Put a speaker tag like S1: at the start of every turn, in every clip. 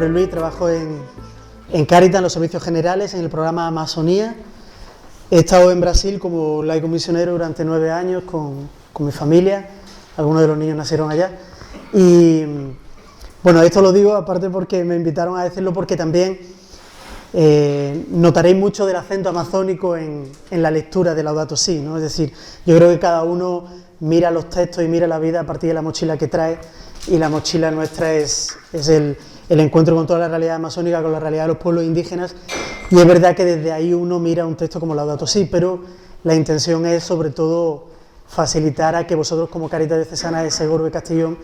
S1: nombre es Luis, trabajo en Cáritas, en los servicios generales, en el programa Amazonía. He estado en Brasil como laico misionero durante 9 años con mi familia, algunos de los niños nacieron allá. Y bueno, esto lo digo aparte porque me invitaron a decirlo, porque también notaréis mucho del acento amazónico en la lectura de Laudato Si, ¿no? Es decir, yo creo que cada uno mira los textos y mira la vida a partir de la mochila que trae, y la mochila nuestra es el encuentro con toda la realidad amazónica, con la realidad de los pueblos indígenas, y es verdad que desde ahí uno mira un texto como Laudato Si, pero la intención es sobre todo facilitar a que vosotros como Cáritas Diocesana de Segorbe Castellón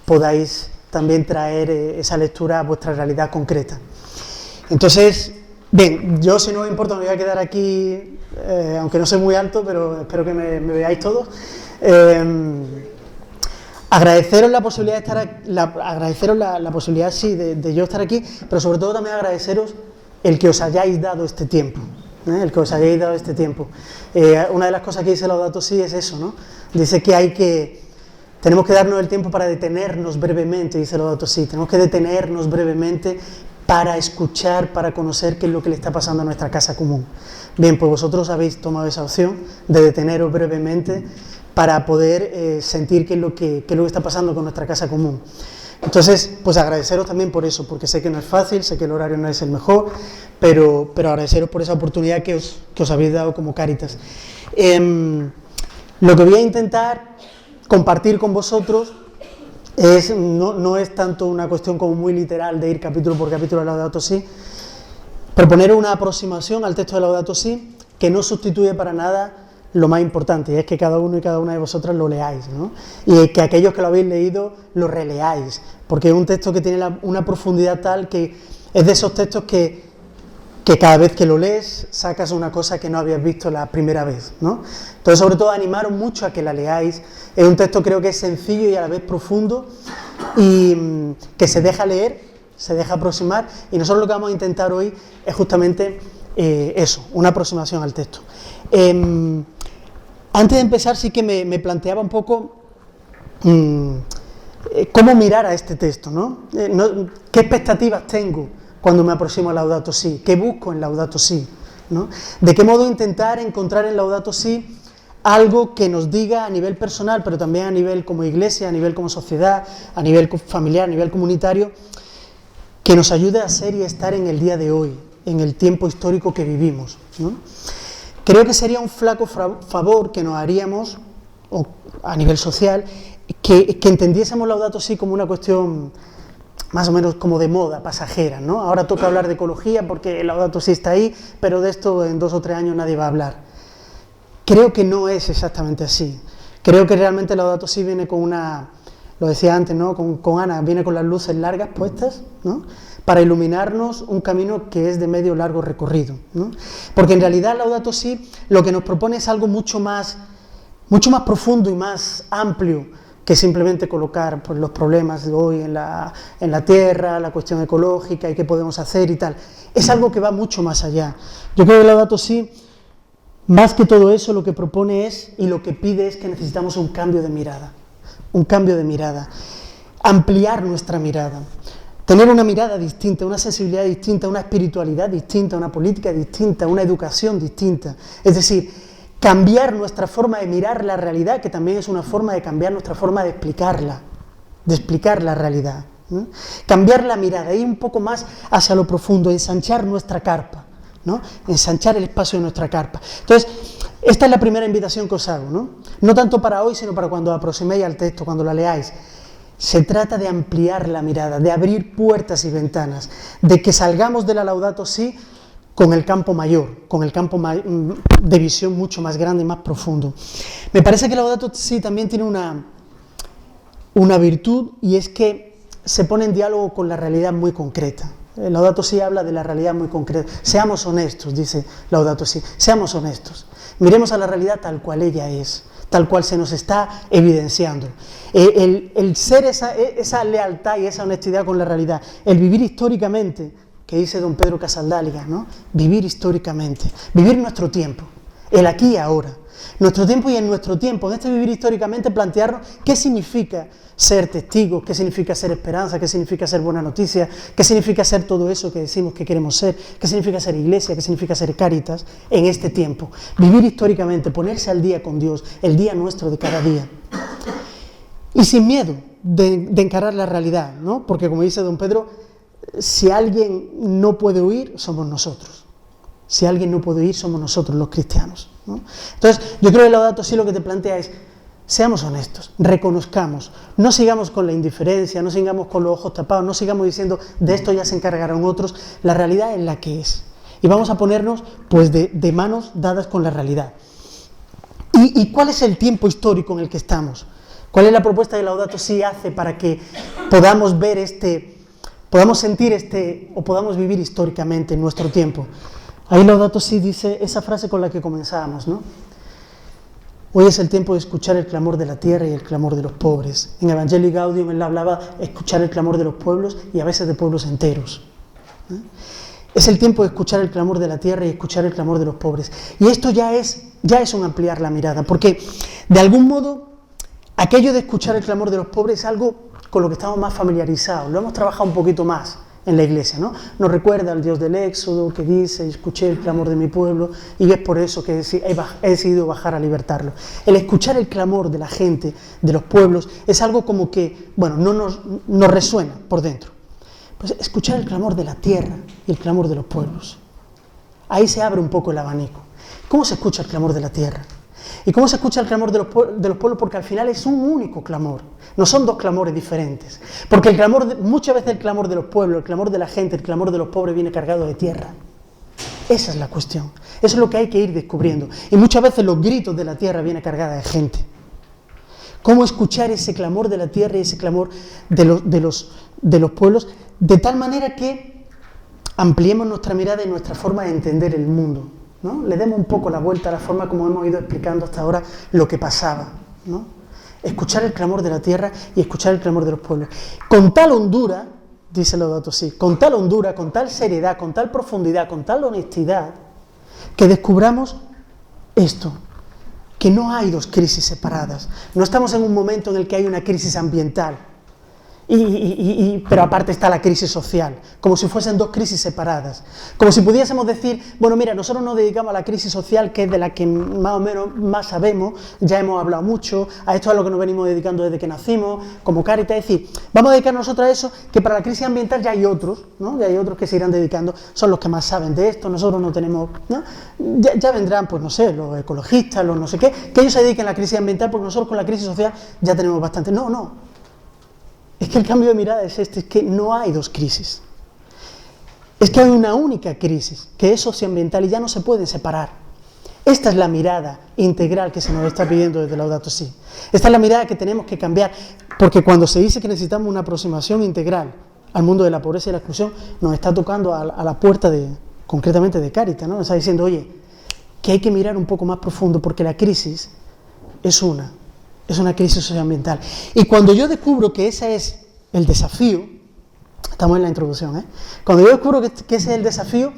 S1: podáis también traer esa lectura a vuestra realidad concreta. Entonces, bien, yo si no os importa me voy a quedar aquí, aunque no soy muy alto, pero espero que me veáis todos. Agradeceros la posibilidad de estar la posibilidad sí de yo estar aquí, pero sobre todo también agradeceros el que os hayáis dado este tiempo, el que os hayáis dado este tiempo. Una de las cosas que dice Laudato Si es eso, ¿no? Dice que tenemos que darnos el tiempo para detenernos brevemente, dice Laudato Si, tenemos que detenernos brevemente para escuchar, para conocer qué es lo que le está pasando a nuestra casa común. Bien, pues vosotros habéis tomado esa opción de deteneros brevemente para poder sentir qué es lo que está pasando con nuestra casa común. Entonces, pues agradeceros también por eso, porque sé que no es fácil, sé que el horario no es el mejor, pero agradeceros por esa oportunidad que os habéis dado como Cáritas. Lo que voy a intentar compartir con vosotros no es tanto una cuestión como muy literal de ir capítulo por capítulo de Laudato Si, proponer una aproximación al texto de Laudato Si que no sustituye para nada lo más importante, y es que cada uno y cada una de vosotras lo leáis, ¿no? Y que aquellos que lo habéis leído lo releáis, porque es un texto que tiene una profundidad tal que es de esos textos que cada vez que lo lees sacas una cosa que no habías visto la primera vez, ¿no? Entonces, sobre todo, animaros mucho a que la leáis. Es un texto, creo que es sencillo y a la vez profundo, y que se deja leer, se deja aproximar, y nosotros lo que vamos a intentar hoy es justamente eso, una aproximación al texto. Antes de empezar, sí que me planteaba un poco cómo mirar a este texto, ¿no? ¿Qué expectativas tengo cuando me aproximo a Laudato Si? ¿Qué busco en Laudato Si? ¿No? ¿De qué modo intentar encontrar en Laudato Si algo que nos diga a nivel personal, pero también a nivel como iglesia, a nivel como sociedad, a nivel familiar, a nivel comunitario, que nos ayude a ser y estar en el día de hoy, en el tiempo histórico que vivimos, ¿no? Creo que sería un flaco favor que nos haríamos a nivel social, que entendiésemos Laudato Si como una cuestión más o menos como de moda, pasajera, ¿no? Ahora toca hablar de ecología porque Laudato Si está ahí, pero de esto en 2 o 3 años nadie va a hablar. Creo que no es exactamente así. Creo que realmente Laudato Si viene con lo decía antes, ¿no? Con Ana, viene con las luces largas puestas, ¿no? Para iluminarnos un camino que es de medio largo recorrido, ¿no? Porque en realidad Laudato Si lo que nos propone es algo mucho más profundo y más amplio que simplemente colocar pues, los problemas de hoy en la tierra, la cuestión ecológica y qué podemos hacer y tal. Es algo que va mucho más allá. Yo creo que Laudato Si, más que todo eso, lo que propone es y lo que pide es que necesitamos un cambio de mirada, ampliar nuestra mirada. Tener una mirada distinta, una sensibilidad distinta, una espiritualidad distinta, una política distinta, una educación distinta. Es decir, cambiar nuestra forma de mirar la realidad, que también es una forma de cambiar nuestra forma de explicar la realidad, ¿no? Cambiar la mirada, ir un poco más hacia lo profundo, ensanchar nuestra carpa, ¿no? Ensanchar el espacio de nuestra carpa. Entonces, esta es la primera invitación que os hago, ¿no? No tanto para hoy, sino para cuando aproximéis al texto, cuando la leáis. Se trata de ampliar la mirada, de abrir puertas y ventanas, de que salgamos de la Laudato Si con el campo mayor, con el campo de visión mucho más grande y más profundo. Me parece que Laudato Si también tiene una virtud, y es que se pone en diálogo con la realidad muy concreta. Laudato Si habla de la realidad muy concreta. Seamos honestos, dice Laudato Si, seamos honestos. Miremos a la realidad tal cual ella es, tal cual se nos está evidenciando. El ser esa lealtad y esa honestidad con la realidad, el vivir históricamente, que dice don Pedro Casaldáliga, ¿no? Vivir históricamente, vivir nuestro tiempo, el aquí y ahora. Nuestro tiempo y en nuestro tiempo, en este vivir históricamente, plantearnos qué significa ser testigos, qué significa ser esperanza, qué significa ser buena noticia, qué significa ser todo eso que decimos que queremos ser, qué significa ser iglesia, qué significa ser Cáritas en este tiempo. Vivir históricamente, ponerse al día con Dios, el día nuestro de cada día. Y sin miedo de encarar la realidad, ¿no? Porque como dice don Pedro, si alguien no puede huir, somos nosotros. Si alguien no puede huir, somos nosotros los cristianos, ¿no? Entonces, yo creo que Laudato Si lo que te plantea es, seamos honestos, reconozcamos, no sigamos con la indiferencia, no sigamos con los ojos tapados, no sigamos diciendo, de esto ya se encargarán otros, la realidad es la que es. Y vamos a ponernos, pues, de manos dadas con la realidad. ¿Y cuál es el tiempo histórico en el que estamos? ¿Cuál es la propuesta que Laudato Si hace para que podamos ver podamos sentir o podamos vivir históricamente en nuestro tiempo? Ahí Laudato Si dice esa frase con la que comenzábamos, ¿no? Hoy es el tiempo de escuchar el clamor de la tierra y el clamor de los pobres. En Evangelii Gaudium él hablaba de escuchar el clamor de los pueblos y a veces de pueblos enteros, ¿eh? Es el tiempo de escuchar el clamor de la tierra y escuchar el clamor de los pobres. Y esto ya es un ampliar la mirada, porque de algún modo aquello de escuchar el clamor de los pobres es algo con lo que estamos más familiarizados, lo hemos trabajado un poquito más en la iglesia, ¿no? Nos recuerda al Dios del Éxodo que dice, escuché el clamor de mi pueblo y es por eso que he decidido bajar a libertarlo. El escuchar el clamor de la gente, de los pueblos, es algo como que, bueno, no nos resuena por dentro. Pues escuchar el clamor de la tierra y el clamor de los pueblos. Ahí se abre un poco el abanico. ¿Cómo se escucha el clamor de la tierra? ¿Y cómo se escucha el clamor de los pueblos? Porque al final es un único clamor, no son dos clamores diferentes. Porque muchas veces el clamor de los pueblos, el clamor de la gente, el clamor de los pobres viene cargado de tierra. Esa es la cuestión, eso es lo que hay que ir descubriendo. Y muchas veces los gritos de la tierra vienen cargados de gente. ¿Cómo escuchar ese clamor de la tierra y ese clamor de los pueblos? De tal manera que ampliemos nuestra mirada y nuestra forma de entender el mundo, ¿no? Le demos un poco la vuelta a la forma como hemos ido explicando hasta ahora lo que pasaba, ¿no? Escuchar el clamor de la tierra y escuchar el clamor de los pueblos. Con tal hondura, dice Laudato Si, con tal hondura, con tal seriedad, con tal profundidad, con tal honestidad, que descubramos esto, que no hay dos crisis separadas. No estamos en un momento en el que hay una crisis ambiental, pero aparte está la crisis social, como si fuesen dos crisis separadas, como si pudiésemos decir, bueno, mira, nosotros nos dedicamos a la crisis social, que es de la que más o menos más sabemos, ya hemos hablado mucho, a esto es a lo que nos venimos dedicando desde que nacimos, como Cáritas, es decir, vamos a dedicarnos nosotros a eso, que para la crisis ambiental ya hay otros, ¿no? Ya hay otros que se irán dedicando, son los que más saben de esto, nosotros no tenemos, ¿no? Ya vendrán, pues no sé, los ecologistas, los no sé qué, que ellos se dediquen a la crisis ambiental, porque nosotros con la crisis social ya tenemos bastante. No. Es que el cambio de mirada es es que no hay dos crisis. Es que hay una única crisis, que es socioambiental y ya no se pueden separar. Esta es la mirada integral que se nos está pidiendo desde Laudato Si. Esta es la mirada que tenemos que cambiar, porque cuando se dice que necesitamos una aproximación integral al mundo de la pobreza y la exclusión, nos está tocando a la puerta concretamente de Cáritas, ¿no? Nos está diciendo, oye, que hay que mirar un poco más profundo, porque la crisis es una crisis socioambiental. Y cuando yo descubro que ese es el desafío, estamos en la introducción, cuando yo descubro que ese es el desafío,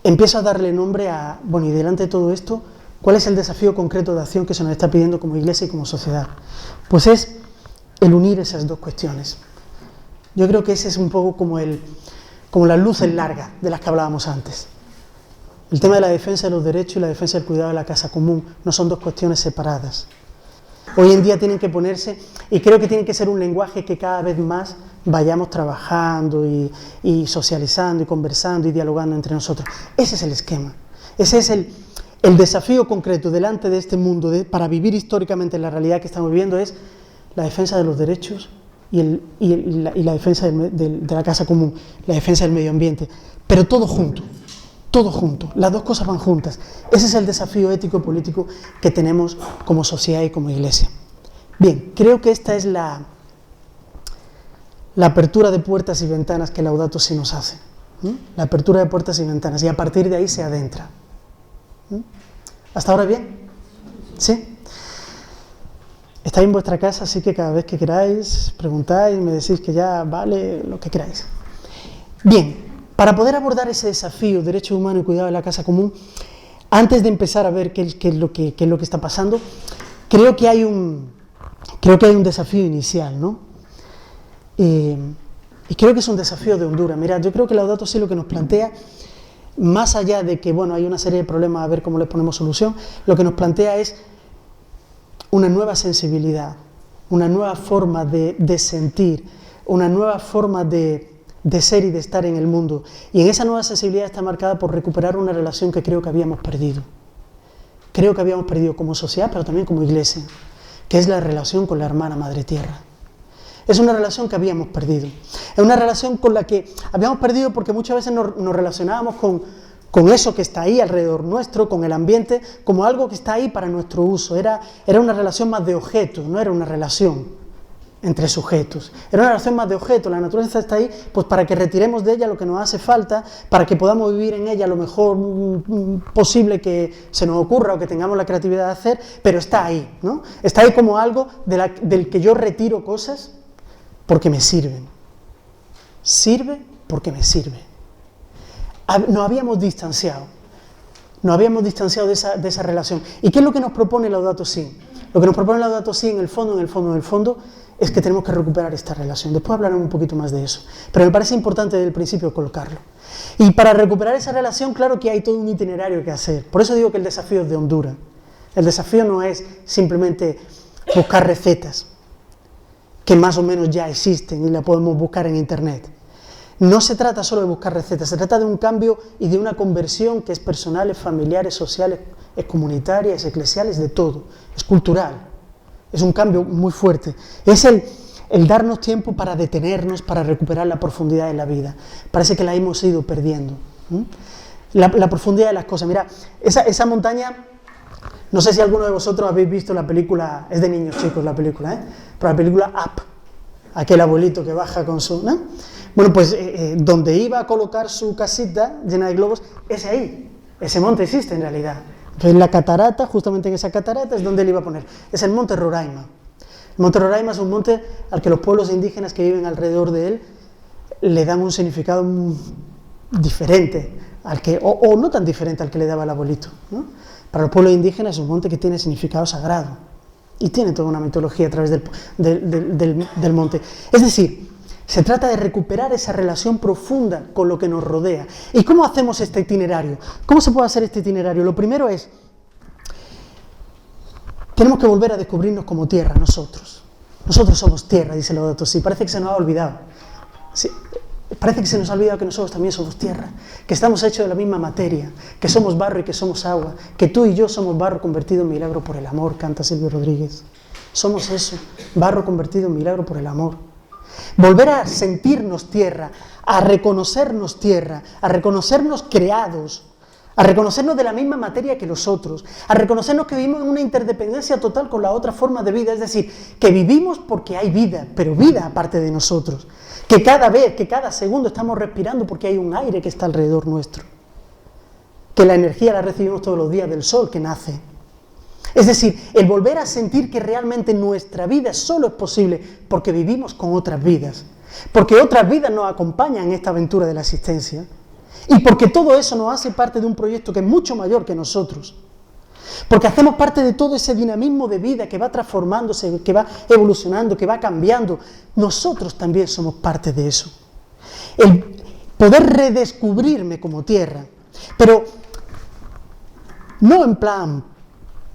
S1: empiezo a darle nombre a, bueno, y delante de todo esto, ¿cuál es el desafío concreto de acción que se nos está pidiendo como iglesia y como sociedad? Pues es el unir esas dos cuestiones. Yo creo que ese es un poco como las luces largas de las que hablábamos antes. El tema de la defensa de los derechos y la defensa del cuidado de la casa común no son dos cuestiones separadas. Hoy en día tienen que ponerse, y creo que tiene que ser un lenguaje que cada vez más vayamos trabajando y socializando y conversando y dialogando entre nosotros. Ese es el esquema, ese es el desafío concreto delante de este mundo para vivir históricamente la realidad que estamos viviendo, es la defensa de los derechos y la defensa de la casa común, la defensa del medio ambiente, pero todo junto, las dos cosas van juntas. Ese es el desafío ético y político que tenemos como sociedad y como iglesia. Bien, creo que esta es la apertura de puertas y ventanas que Laudato Si nos hace, ¿no? La apertura de puertas y ventanas, y a partir de ahí se adentra, ¿no? ¿Hasta ahora bien? ¿Sí? Estáis en vuestra casa, así que cada vez que queráis, preguntáis, me decís que ya vale lo que queráis. Bien, para poder abordar ese desafío, derechos humanos y cuidado de la casa común, antes de empezar a ver qué es lo que está pasando, creo que hay un desafío inicial, ¿no? Y creo que es un desafío de Honduras. Mirad, yo creo que Laudato Si lo que nos plantea, más allá de que, bueno, hay una serie de problemas a ver cómo les ponemos solución, lo que nos plantea es una nueva sensibilidad, una nueva forma de sentir, una nueva forma de ser y de estar en el mundo. Y en esa nueva sensibilidad está marcada por recuperar una relación que creo que habíamos perdido. Creo que habíamos perdido como sociedad, pero también como iglesia, que es la relación con la hermana Madre Tierra. Es una relación que habíamos perdido. Es una relación con la que habíamos perdido porque muchas veces nos relacionábamos con eso que está ahí alrededor nuestro, con el ambiente, como algo que está ahí para nuestro uso. Era una relación más de objeto, no era una relación entre sujetos. Era una relación más de objeto. La naturaleza está ahí pues para que retiremos de ella lo que nos hace falta, para que podamos vivir en ella lo mejor posible que se nos ocurra o que tengamos la creatividad de hacer, pero está ahí, ¿no? Está ahí como algo del que yo retiro cosas porque me sirven. Sirve porque me sirve. Nos habíamos distanciado de esa relación. ¿Y qué es lo que nos propone Laudato Si? Lo que nos propone Laudato Si en el fondo, es que tenemos que recuperar esta relación. Después hablaremos un poquito más de eso. Pero me parece importante desde el principio colocarlo. Y para recuperar esa relación, claro que hay todo un itinerario que hacer. Por eso digo que el desafío es de Honduras. El desafío no es simplemente buscar recetas, que más o menos ya existen y la podemos buscar en internet. No se trata solo de buscar recetas, se trata de un cambio y de una conversión que es personal, es familiar, es social, es comunitaria, es eclesial, es de todo, es cultural. Es un cambio muy fuerte. Es el darnos tiempo para detenernos, para recuperar la profundidad de la vida. Parece que la hemos ido perdiendo. La profundidad de las cosas. Mira, esa montaña, no sé si alguno de vosotros habéis visto la película, es de niños chicos la película, pero la película Up, aquel abuelito que baja con su... ¿no? Bueno, pues donde iba a colocar su casita llena de globos, es ahí. Ese monte existe en realidad. Entonces la catarata, justamente en esa catarata es donde él iba a poner. Es el monte Roraima. El monte Roraima es un monte al que los pueblos indígenas que viven alrededor de él le dan un significado diferente, o no tan diferente al que le daba el abuelito, ¿no? Para los pueblos indígenas es un monte que tiene significado sagrado y tiene toda una mitología a través del monte. Es decir, se trata de recuperar esa relación profunda con lo que nos rodea. ¿Y cómo hacemos este itinerario? ¿Cómo se puede hacer este itinerario? Lo primero es, tenemos que volver a descubrirnos como tierra nosotros. Nosotros somos tierra, dice Laudato Si. Parece que se nos ha olvidado. Sí, parece que se nos ha olvidado que nosotros también somos tierra, que estamos hechos de la misma materia, que somos barro y que somos agua, que tú y yo somos barro convertido en milagro por el amor, canta Silvio Rodríguez. Somos eso, barro convertido en milagro por el amor. Volver a sentirnos tierra, a reconocernos creados, a reconocernos de la misma materia que los otros, a reconocernos que vivimos en una interdependencia total con la otra forma de vida, es decir, que vivimos porque hay vida, pero vida aparte de nosotros, que cada segundo estamos respirando porque hay un aire que está alrededor nuestro, que la energía la recibimos todos los días del sol que nace. Es decir, el volver a sentir que realmente nuestra vida solo es posible porque vivimos con otras vidas, porque otras vidas nos acompañan en esta aventura de la existencia y porque todo eso nos hace parte de un proyecto que es mucho mayor que nosotros, porque hacemos parte de todo ese dinamismo de vida que va transformándose, que va evolucionando, que va cambiando. Nosotros también somos parte de eso. El poder redescubrirme como tierra, pero no en plan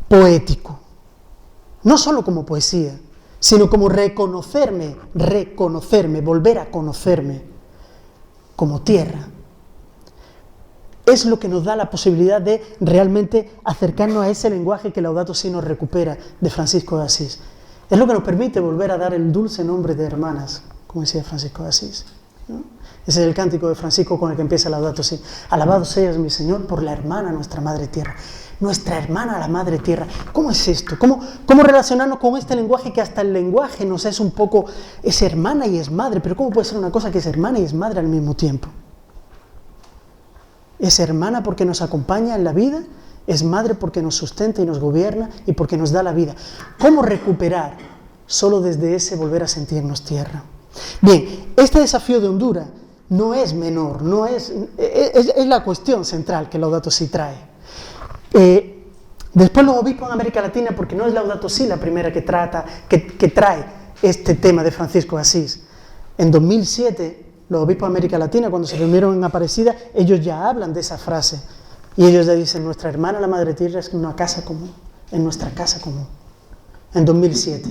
S1: poético, no solo como poesía, sino como reconocerme, volver a conocerme como tierra. Es lo que nos da la posibilidad de realmente acercarnos a ese lenguaje que Laudato Si nos recupera de Francisco de Asís. Es lo que nos permite volver a dar el dulce nombre de hermanas, como decía Francisco de Asís, ¿no? Ese es el cántico de Francisco con el que empieza Laudato Si. Alabado seas, mi Señor, por la hermana, nuestra Madre Tierra. Nuestra hermana, la Madre Tierra. ¿Cómo es esto? ¿Cómo relacionarnos con este lenguaje que hasta el lenguaje nos es un poco... es hermana y es madre, pero ¿cómo puede ser una cosa que es hermana y es madre al mismo tiempo? Es hermana porque nos acompaña en la vida, es madre porque nos sustenta y nos gobierna y porque nos da la vida. ¿Cómo recuperar? Solo desde ese volver a sentirnos tierra. Bien, este desafío de Honduras no es menor, es la cuestión central que Laudato Si trae. Después los obispos en América Latina, porque no es Laudato Si la primera que trae este tema de Francisco de Asís. En 2007, los obispos de América Latina, cuando se reunieron en Aparecida, ellos ya hablan de esa frase. Y ellos ya dicen, nuestra hermana la Madre Tierra es una casa común, es nuestra casa común. En 2007.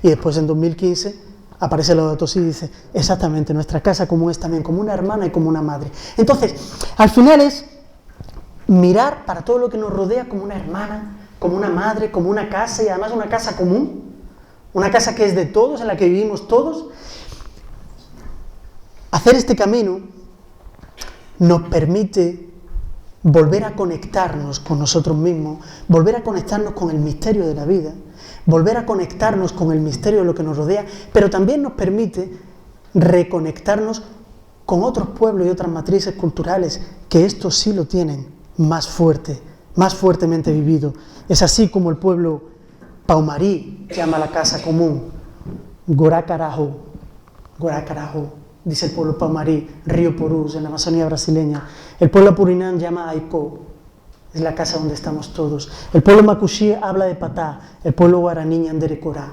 S1: Y después en 2015 aparece Laudato Si y dice, exactamente, nuestra casa común es también como una hermana y como una madre. Entonces, al final es mirar para todo lo que nos rodea como una hermana, como una madre, como una casa, y además una casa común, una casa que es de todos, en la que vivimos todos. Hacer este camino nos permite volver a conectarnos con nosotros mismos, volver a conectarnos con el misterio de la vida, volver a conectarnos con el misterio de lo que nos rodea, pero también nos permite reconectarnos con otros pueblos y otras matrices culturales que estos sí lo tienen más fuerte, más fuertemente vivido. Es así como el pueblo paumarí llama la casa común Guaracarajo, dice el pueblo paumarí, Río Purús, en la Amazonía brasileña. El pueblo apurinán llama Aicó, es la casa donde estamos todos. El pueblo macuxí habla de Patá, el pueblo guaraní Ñanderecorá.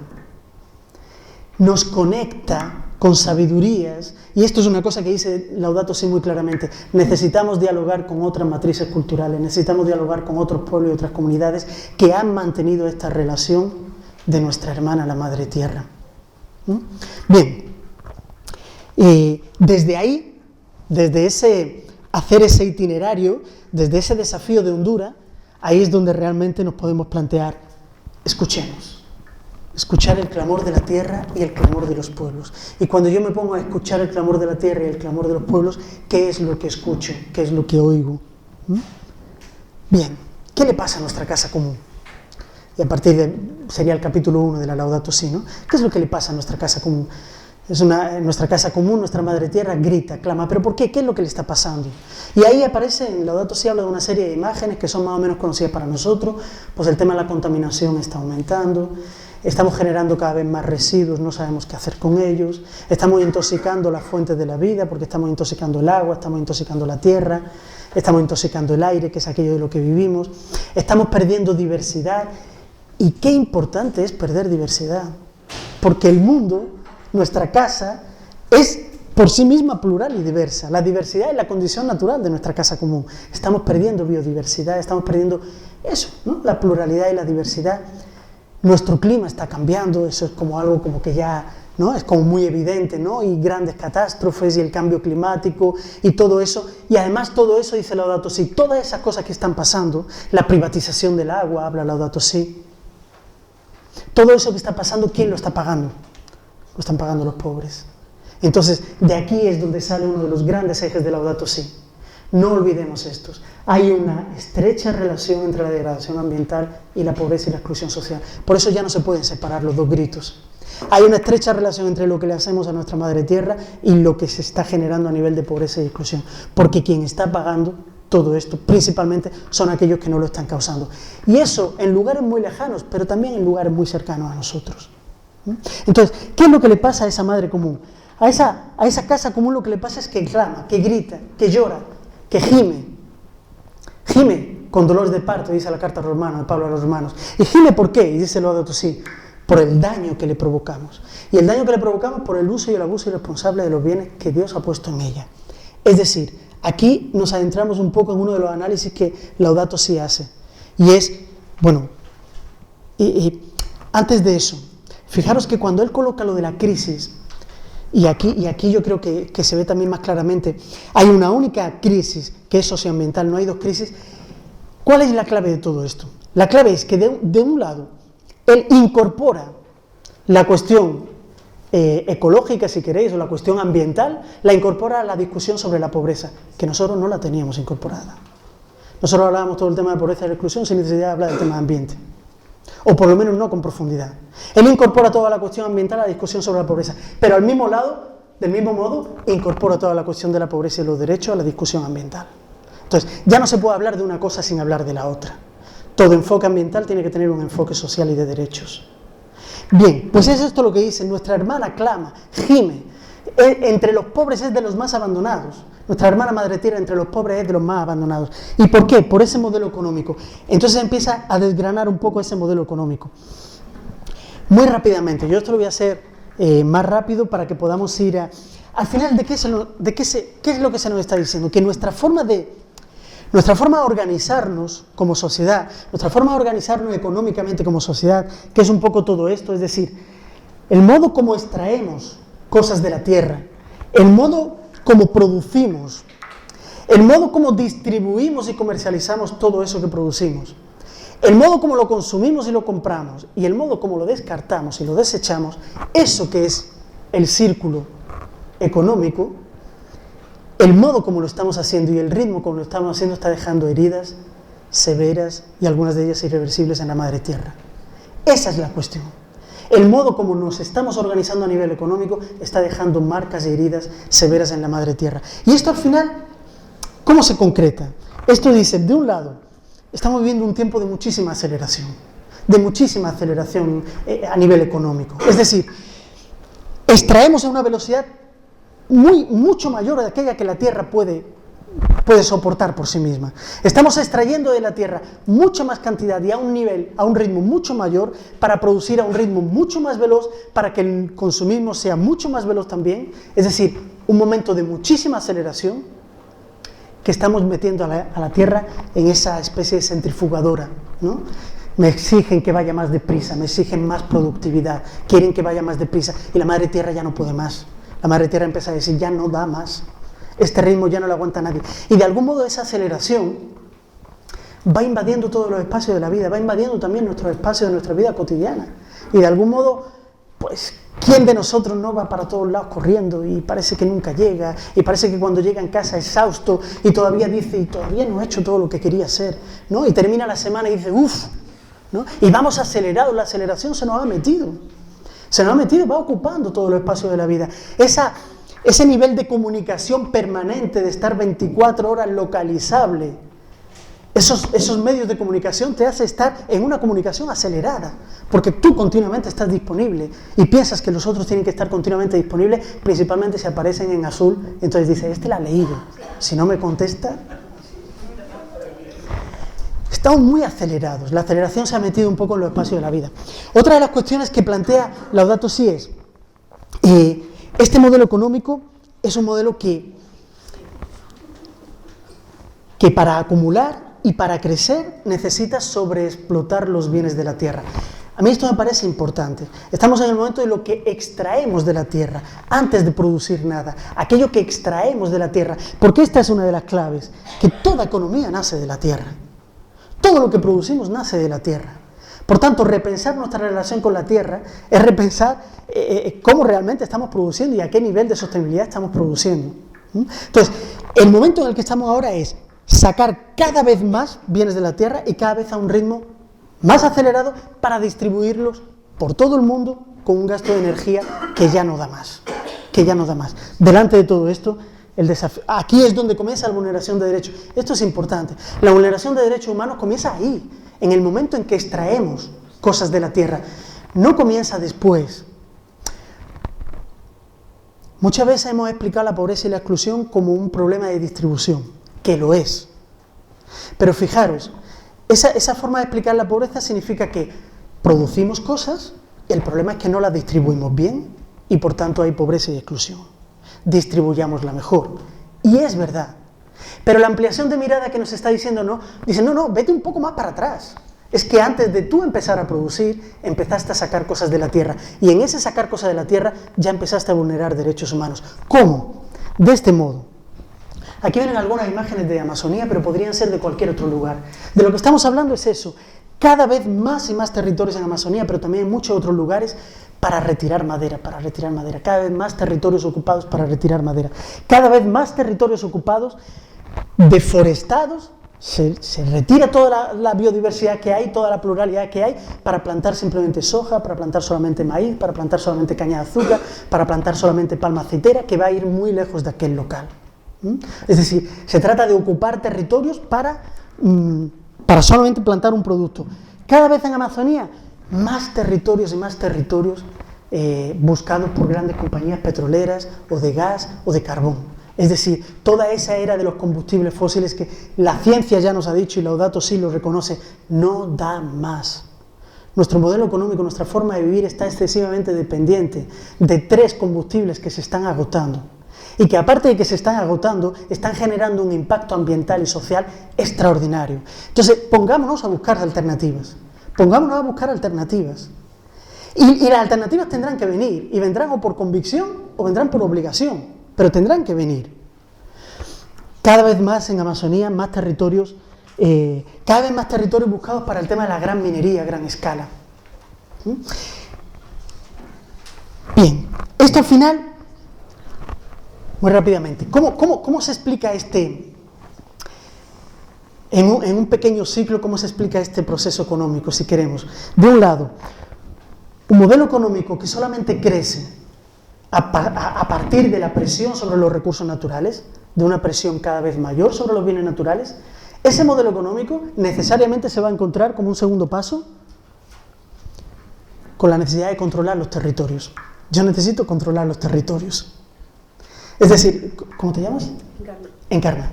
S1: Nos conecta con sabidurías, y esto es una cosa que dice Laudato Si muy claramente, necesitamos dialogar con otras matrices culturales, necesitamos dialogar con otros pueblos y otras comunidades que han mantenido esta relación de nuestra hermana la Madre Tierra. Bien, desde ahí, desde hacer ese itinerario, desde ese desafío de Honduras, ahí es donde realmente nos podemos plantear, escuchar el clamor de la tierra y el clamor de los pueblos. Y cuando yo me pongo a escuchar el clamor de la tierra y el clamor de los pueblos, ¿qué es lo que escucho? ¿Qué es lo que oigo? Bien, ¿qué le pasa a nuestra casa común? Y a partir sería el capítulo 1 de la Laudato Si, ¿no? ¿Qué es lo que le pasa a nuestra casa común? Nuestra casa común, nuestra Madre Tierra grita, clama, ¿pero por qué? ¿Qué es lo que le está pasando? Y ahí aparece, en Laudato Si habla de una serie de imágenes que son más o menos conocidas para nosotros, pues el tema de la contaminación está aumentando, estamos generando cada vez más residuos, no sabemos qué hacer con ellos, estamos intoxicando las fuentes de la vida, porque estamos intoxicando el agua, estamos intoxicando la tierra, estamos intoxicando el aire, que es aquello de lo que vivimos, estamos perdiendo diversidad, y qué importante es perder diversidad, porque el mundo, nuestra casa, es por sí misma plural y diversa. La diversidad es la condición natural de nuestra casa común. Estamos perdiendo biodiversidad, estamos perdiendo eso, ¿no? La pluralidad y la diversidad. Nuestro clima está cambiando, eso es como algo como que ya, ¿no? Es como muy evidente, ¿no? Y grandes catástrofes y el cambio climático y todo eso. Y además todo eso, dice Laudato Si, todas esas cosas que están pasando, la privatización del agua, habla Laudato Si, todo eso que está pasando, ¿quién lo está pagando? Lo están pagando los pobres. Entonces, de aquí es donde sale uno de los grandes ejes de Laudato Si. No olvidemos estos. Hay una estrecha relación entre la degradación ambiental y la pobreza y la exclusión social. Por eso ya no se pueden separar los dos gritos. Hay una estrecha relación entre lo que le hacemos a nuestra Madre Tierra y lo que se está generando a nivel de pobreza y exclusión. Porque quien está pagando todo esto, principalmente, son aquellos que no lo están causando. Y eso en lugares muy lejanos, pero también en lugares muy cercanos a nosotros. Entonces, ¿qué es lo que le pasa a esa madre común? A esa casa común lo que le pasa es que clama, que grita, que llora, que gime. Gime con dolores de parto, dice la carta romana de Pablo a los romanos. ¿Y gime por qué? Y dice Laudato Si, por el daño que le provocamos. Y el daño que le provocamos por el uso y el abuso irresponsable de los bienes que Dios ha puesto en ella. Es decir, aquí nos adentramos un poco en uno de los análisis que Laudato Si hace. Y es, bueno, antes de eso, fijaros que cuando él coloca lo de la crisis, y aquí yo creo que se ve también más claramente, hay una única crisis que es socioambiental, no hay dos crisis. ¿Cuál es la clave de todo esto? La clave es que de un lado, él incorpora la cuestión ecológica, si queréis, o la cuestión ambiental, la incorpora a la discusión sobre la pobreza, que nosotros no la teníamos incorporada. Nosotros hablábamos todo el tema de pobreza y la exclusión sin necesidad de hablar del tema de ambiente. O por lo menos no con profundidad. Él incorpora toda la cuestión ambiental a la discusión sobre la pobreza, pero del mismo modo, incorpora toda la cuestión de la pobreza y los derechos a la discusión ambiental. Entonces, ya no se puede hablar de una cosa sin hablar de la otra. Todo enfoque ambiental tiene que tener un enfoque social y de derechos. Bien, pues es esto lo que dice, nuestra hermana clama, gime, Entre los pobres es de los más abandonados. Nuestra hermana Madre Tierra entre los pobres es de los más abandonados. ¿Y por qué? Por ese modelo económico. Entonces empieza a desgranar un poco ese modelo económico. Muy rápidamente, yo esto lo voy a hacer más rápido para que podamos ir a... Al final, ¿qué es lo que se nos está diciendo? Que nuestra forma de organizarnos como sociedad, nuestra forma de organizarnos económicamente como sociedad, que es un poco todo esto, es decir, el modo como extraemos cosas de la tierra, el modo como producimos, el modo como distribuimos y comercializamos todo eso que producimos, el modo como lo consumimos y lo compramos, y el modo como lo descartamos y lo desechamos, eso que es el círculo económico, el modo como lo estamos haciendo y el ritmo como lo estamos haciendo está dejando heridas severas y algunas de ellas irreversibles en la Madre Tierra. Esa es la cuestión. El modo como nos estamos organizando a nivel económico está dejando marcas y heridas severas en la Madre Tierra. Y esto al final, ¿cómo se concreta? Esto dice, de un lado, estamos viviendo un tiempo de muchísima aceleración a nivel económico. Es decir, extraemos a una velocidad mucho mayor de aquella que la Tierra puede soportar por sí misma. Estamos extrayendo de la Tierra mucha más cantidad y a un ritmo mucho mayor para producir a un ritmo mucho más veloz para que el consumismo sea mucho más veloz también. Es decir, un momento de muchísima aceleración que estamos metiendo a la Tierra en esa especie de centrifugadora, ¿no? Me exigen que vaya más deprisa, me exigen más productividad, quieren que vaya más deprisa y la Madre Tierra ya no puede más. La Madre Tierra empieza a decir, ya no da más, este ritmo ya no lo aguanta nadie. Y de algún modo esa aceleración va invadiendo todos los espacios de la vida, va invadiendo también nuestros espacios de nuestra vida cotidiana. Y de algún modo, pues, ¿quién de nosotros no va para todos lados corriendo y parece que nunca llega? Y parece que cuando llega en casa exhausto y todavía dice, y todavía no he hecho todo lo que quería hacer, ¿no? Y termina la semana y dice, uff, ¿no? Y vamos acelerados, la aceleración se nos ha metido. Va ocupando todos los espacios de la vida. Ese nivel de comunicación permanente, de estar 24 horas localizable, esos medios de comunicación te hace estar en una comunicación acelerada, porque tú continuamente estás disponible y piensas que los otros tienen que estar continuamente disponibles, principalmente si aparecen en azul, entonces dices, este la ha leído, si no me contesta... Estamos muy acelerados, la aceleración se ha metido un poco en los espacios de la vida. Otra de las cuestiones que plantea Laudato Si es, este modelo económico es un modelo que para acumular y para crecer necesita sobreexplotar los bienes de la tierra. A mí esto me parece importante. Estamos en el momento de lo que extraemos de la tierra, antes de producir nada, aquello que extraemos de la tierra, porque esta es una de las claves, que toda economía nace de la tierra. Todo lo que producimos nace de la tierra. Por tanto, repensar nuestra relación con la tierra es repensar cómo realmente estamos produciendo y a qué nivel de sostenibilidad estamos produciendo. Entonces, el momento en el que estamos ahora es sacar cada vez más bienes de la tierra y cada vez a un ritmo más acelerado para distribuirlos por todo el mundo con un gasto de energía que ya no da más. Delante de todo esto, el desafío, aquí es donde comienza la vulneración de derechos. Esto es importante. La vulneración de derechos humanos comienza ahí, en el momento en que extraemos cosas de la tierra. No comienza después. Muchas veces hemos explicado la pobreza y la exclusión como un problema de distribución, que lo es. Pero fijaros, esa forma de explicar la pobreza significa que producimos cosas y el problema es que no las distribuimos bien y por tanto hay pobreza y exclusión. Distribuyámosla mejor. Y es verdad. Pero la ampliación de mirada que nos está diciendo no, dice no, vete un poco más para atrás. Es que antes de tú empezar a producir, empezaste a sacar cosas de la tierra. Y en ese sacar cosas de la tierra ya empezaste a vulnerar derechos humanos. ¿Cómo? De este modo. Aquí vienen algunas imágenes de Amazonía, pero podrían ser de cualquier otro lugar. De lo que estamos hablando es eso. Cada vez más y más territorios en Amazonía, pero también en muchos otros lugares, para retirar madera. Cada vez más territorios ocupados para retirar madera. Cada vez más territorios ocupados, deforestados, se retira toda la biodiversidad que hay, toda la pluralidad que hay, para plantar simplemente soja, para plantar solamente maíz, para plantar solamente caña de azúcar, para plantar solamente palma aceitera, que va a ir muy lejos de aquel local. Es decir, se trata de ocupar territorios para solamente plantar un producto. Cada vez en Amazonía, más territorios y más territorios buscados por grandes compañías petroleras o de gas o de carbón. Es decir, toda esa era de los combustibles fósiles que la ciencia ya nos ha dicho y Laudato Si lo reconoce, no da más. Nuestro modelo económico, nuestra forma de vivir está excesivamente dependiente de 3 combustibles que se están agotando y que aparte de que se están agotando, están generando un impacto ambiental y social extraordinario. Entonces, pongámonos a buscar alternativas. Pongámonos a buscar alternativas. Y las alternativas tendrán que venir, y vendrán o por convicción o vendrán por obligación, pero tendrán que venir. Cada vez más en Amazonía, más territorios, cada vez más territorios buscados para el tema de la gran minería a gran escala. Bien, esto al final, muy rápidamente, ¿cómo se explica en un pequeño ciclo, cómo se explica este proceso económico, si queremos? De un lado, un modelo económico que solamente crece a partir de la presión sobre los recursos naturales, de una presión cada vez mayor sobre los bienes naturales, ese modelo económico necesariamente se va a encontrar como un segundo paso con la necesidad de controlar los territorios. Yo necesito controlar los territorios. Es decir, ¿cómo te llamas?
S2: Encarna.
S1: Encarna.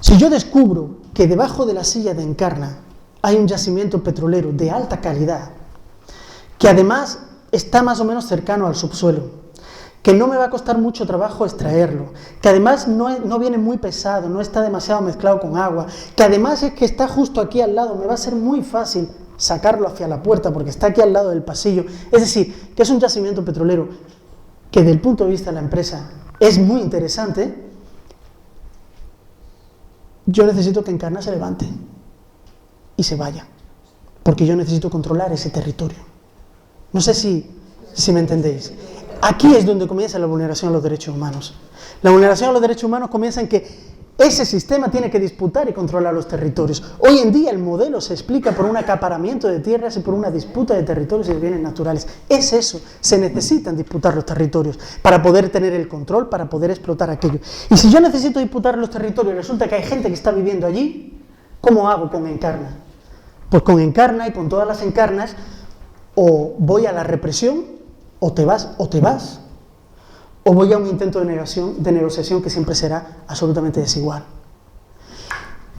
S1: Si yo descubro que debajo de la silla de Encarna hay un yacimiento petrolero de alta calidad, que además está más o menos cercano al subsuelo, que no me va a costar mucho trabajo extraerlo, que además no viene muy pesado, no está demasiado mezclado con agua, que además es que está justo aquí al lado, me va a ser muy fácil sacarlo hacia la puerta porque está aquí al lado del pasillo. Es decir, que es un yacimiento petrolero que desde el punto de vista de la empresa es muy interesante. Yo necesito que Encarna se levante y se vaya, porque yo necesito controlar ese territorio. No sé si me entendéis. Aquí es donde comienza la vulneración a los derechos humanos. La vulneración a los derechos humanos comienza en que ese sistema tiene que disputar y controlar los territorios. Hoy en día el modelo se explica por un acaparamiento de tierras y por una disputa de territorios y de bienes naturales. Es eso, se necesitan disputar los territorios para poder tener el control, para poder explotar aquello. Y si yo necesito disputar los territorios y resulta que hay gente que está viviendo allí, ¿cómo hago con Encarna? Pues con Encarna y con todas las Encarnas, o voy a la represión, o te vas, o voy a un intento de negociación que siempre será absolutamente desigual.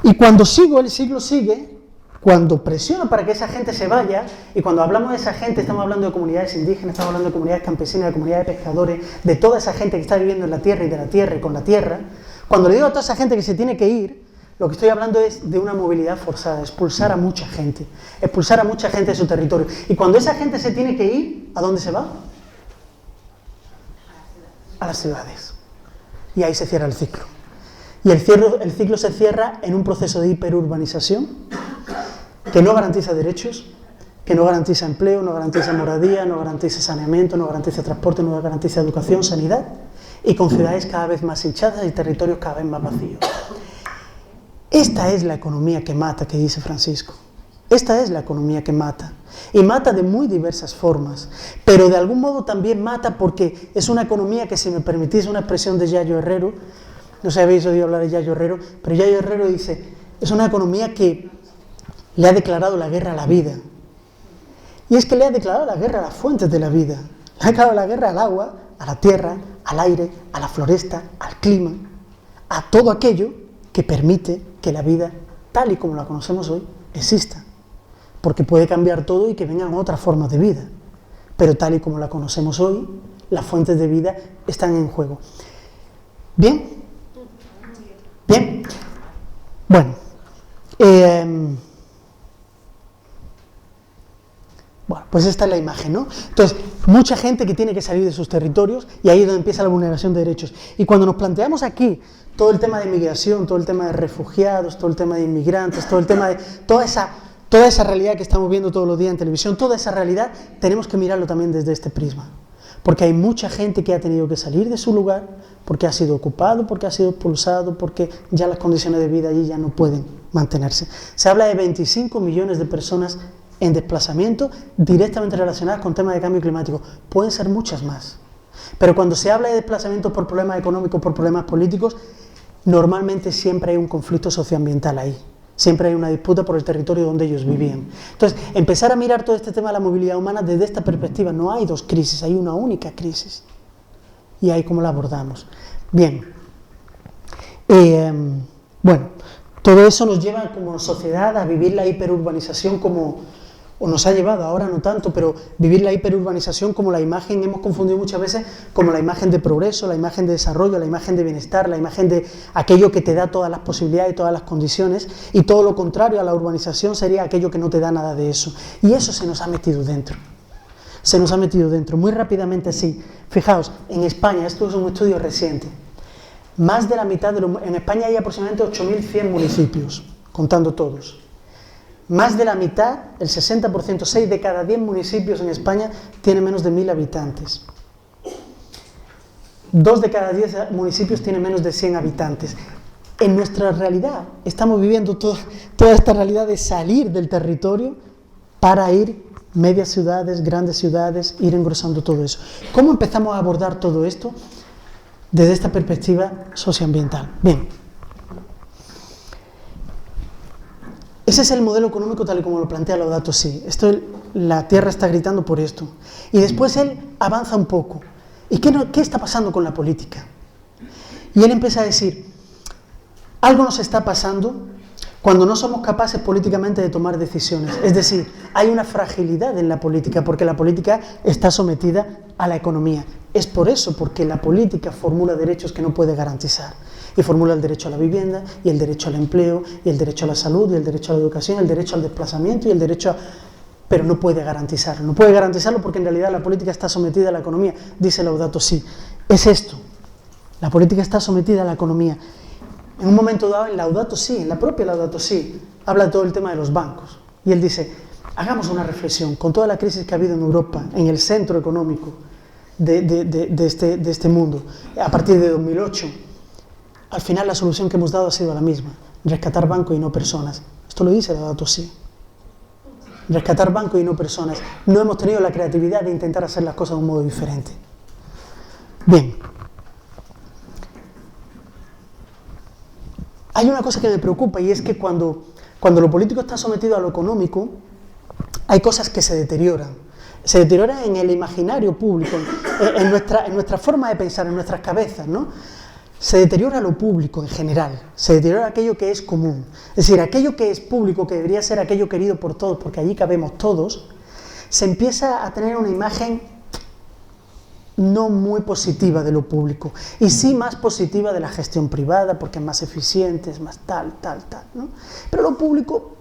S1: Y cuando el ciclo sigue, cuando presiono para que esa gente se vaya, y cuando hablamos de esa gente estamos hablando de comunidades indígenas, estamos hablando de comunidades campesinas, de comunidades de pescadores, de toda esa gente que está viviendo en la tierra y de la tierra y con la tierra, cuando le digo a toda esa gente que se tiene que ir, lo que estoy hablando es de una movilidad forzada, expulsar a mucha gente de su territorio. Y cuando esa gente se tiene que ir, ¿a dónde se va? A las ciudades. Y ahí se cierra el ciclo. Y el ciclo se cierra en un proceso de hiperurbanización que no garantiza derechos, que no garantiza empleo, no garantiza moradía, no garantiza saneamiento, no garantiza transporte, no garantiza educación, sanidad, y con ciudades cada vez más hinchadas y territorios cada vez más vacíos. Esta es la economía que mata, que dice Francisco. Esta es la economía que mata. Y mata de muy diversas formas, pero de algún modo también mata porque es una economía que, si me permitís una expresión de Yayo Herrero, no sé si habéis oído hablar de Yayo Herrero, pero Yayo Herrero dice, es una economía que le ha declarado la guerra a la vida. Y es que le ha declarado la guerra a las fuentes de la vida. Le ha declarado la guerra al agua, a la tierra, al aire, a la floresta, al clima, a todo aquello que permite que la vida, tal y como la conocemos hoy, exista. Porque puede cambiar todo y que vengan otras formas de vida. Pero tal y como la conocemos hoy, las fuentes de vida están en juego. ¿Bien? Bien. Bueno. Bueno, pues esta es la imagen, ¿no? Entonces, mucha gente que tiene que salir de sus territorios y ahí es donde empieza la vulneración de derechos. Y cuando nos planteamos aquí todo el tema de migración, todo el tema de refugiados, todo el tema de inmigrantes, todo el tema de toda esa realidad que estamos viendo todos los días en televisión, toda esa realidad, tenemos que mirarlo también desde este prisma. Porque hay mucha gente que ha tenido que salir de su lugar, porque ha sido ocupado, porque ha sido expulsado, porque ya las condiciones de vida allí ya no pueden mantenerse. Se habla de 25 millones de personas en desplazamiento directamente relacionadas con temas de cambio climático. Pueden ser muchas más. Pero cuando se habla de desplazamiento por problemas económicos, por problemas políticos, normalmente siempre hay un conflicto socioambiental ahí. Siempre hay una disputa por el territorio donde ellos vivían. Entonces, empezar a mirar todo este tema de la movilidad humana desde esta perspectiva. No hay dos crisis, hay una única crisis. Y ahí cómo la abordamos. Bien. Bueno, todo eso nos lleva como sociedad a vivir la hiperurbanización como, o nos ha llevado, ahora no tanto, pero vivir la hiperurbanización como la imagen, hemos confundido muchas veces como la imagen de progreso, la imagen de desarrollo, la imagen de bienestar, la imagen de aquello que te da todas las posibilidades y todas las condiciones, y todo lo contrario a la urbanización sería aquello que no te da nada de eso. Y eso se nos ha metido dentro. Se nos ha metido dentro, muy rápidamente así. Fijaos, en España, esto es un estudio reciente, más de la mitad de en España hay aproximadamente 8.100 municipios, contando todos. Más de la mitad, el 60%, 6 de cada 10 municipios en España tienen menos de 1.000 habitantes. 2 de cada 10 municipios tienen menos de 100 habitantes. En nuestra realidad, estamos viviendo toda esta realidad de salir del territorio para ir medias ciudades, grandes ciudades, ir engrosando todo eso. ¿Cómo empezamos a abordar todo esto? Desde esta perspectiva socioambiental. Bien. Ese es el modelo económico tal y como lo plantea Laudato Si. La Tierra está gritando por esto. Y después él avanza un poco. ¿Y qué está pasando con la política? Y él empieza a decir, algo nos está pasando cuando no somos capaces políticamente de tomar decisiones. Es decir, hay una fragilidad en la política, porque la política está sometida a la economía. Es por eso, porque la política formula derechos que no puede garantizar. Y formula el derecho a la vivienda, y el derecho al empleo, y el derecho a la salud, y el derecho a la educación, el derecho al desplazamiento, y el derecho a... Pero no puede garantizarlo. No puede garantizarlo porque en realidad la política está sometida a la economía, dice Laudato Si. Es esto. La política está sometida a la economía. En un momento dado, en Laudato Si, en la propia Laudato Si, habla de todo el tema de los bancos. Y él dice, hagamos una reflexión, con toda la crisis que ha habido en Europa, en el centro económico de este mundo, a partir de 2008, al final la solución que hemos dado ha sido la misma, rescatar bancos y no personas. Esto lo dice Laudato Si. Rescatar bancos y no personas. No hemos tenido la creatividad de intentar hacer las cosas de un modo diferente. Bien. Hay una cosa que me preocupa y es que cuando lo político está sometido a lo económico, hay cosas que se deterioran. Se deterioran en el imaginario público, en nuestra forma de pensar, en nuestras cabezas, ¿no? Se deteriora lo público en general, se deteriora aquello que es común. Es decir, aquello que es público, que debería ser aquello querido por todos, porque allí cabemos todos, se empieza a tener una imagen no muy positiva de lo público, y sí más positiva de la gestión privada, porque es más eficiente, es más tal, ¿no? Pero lo público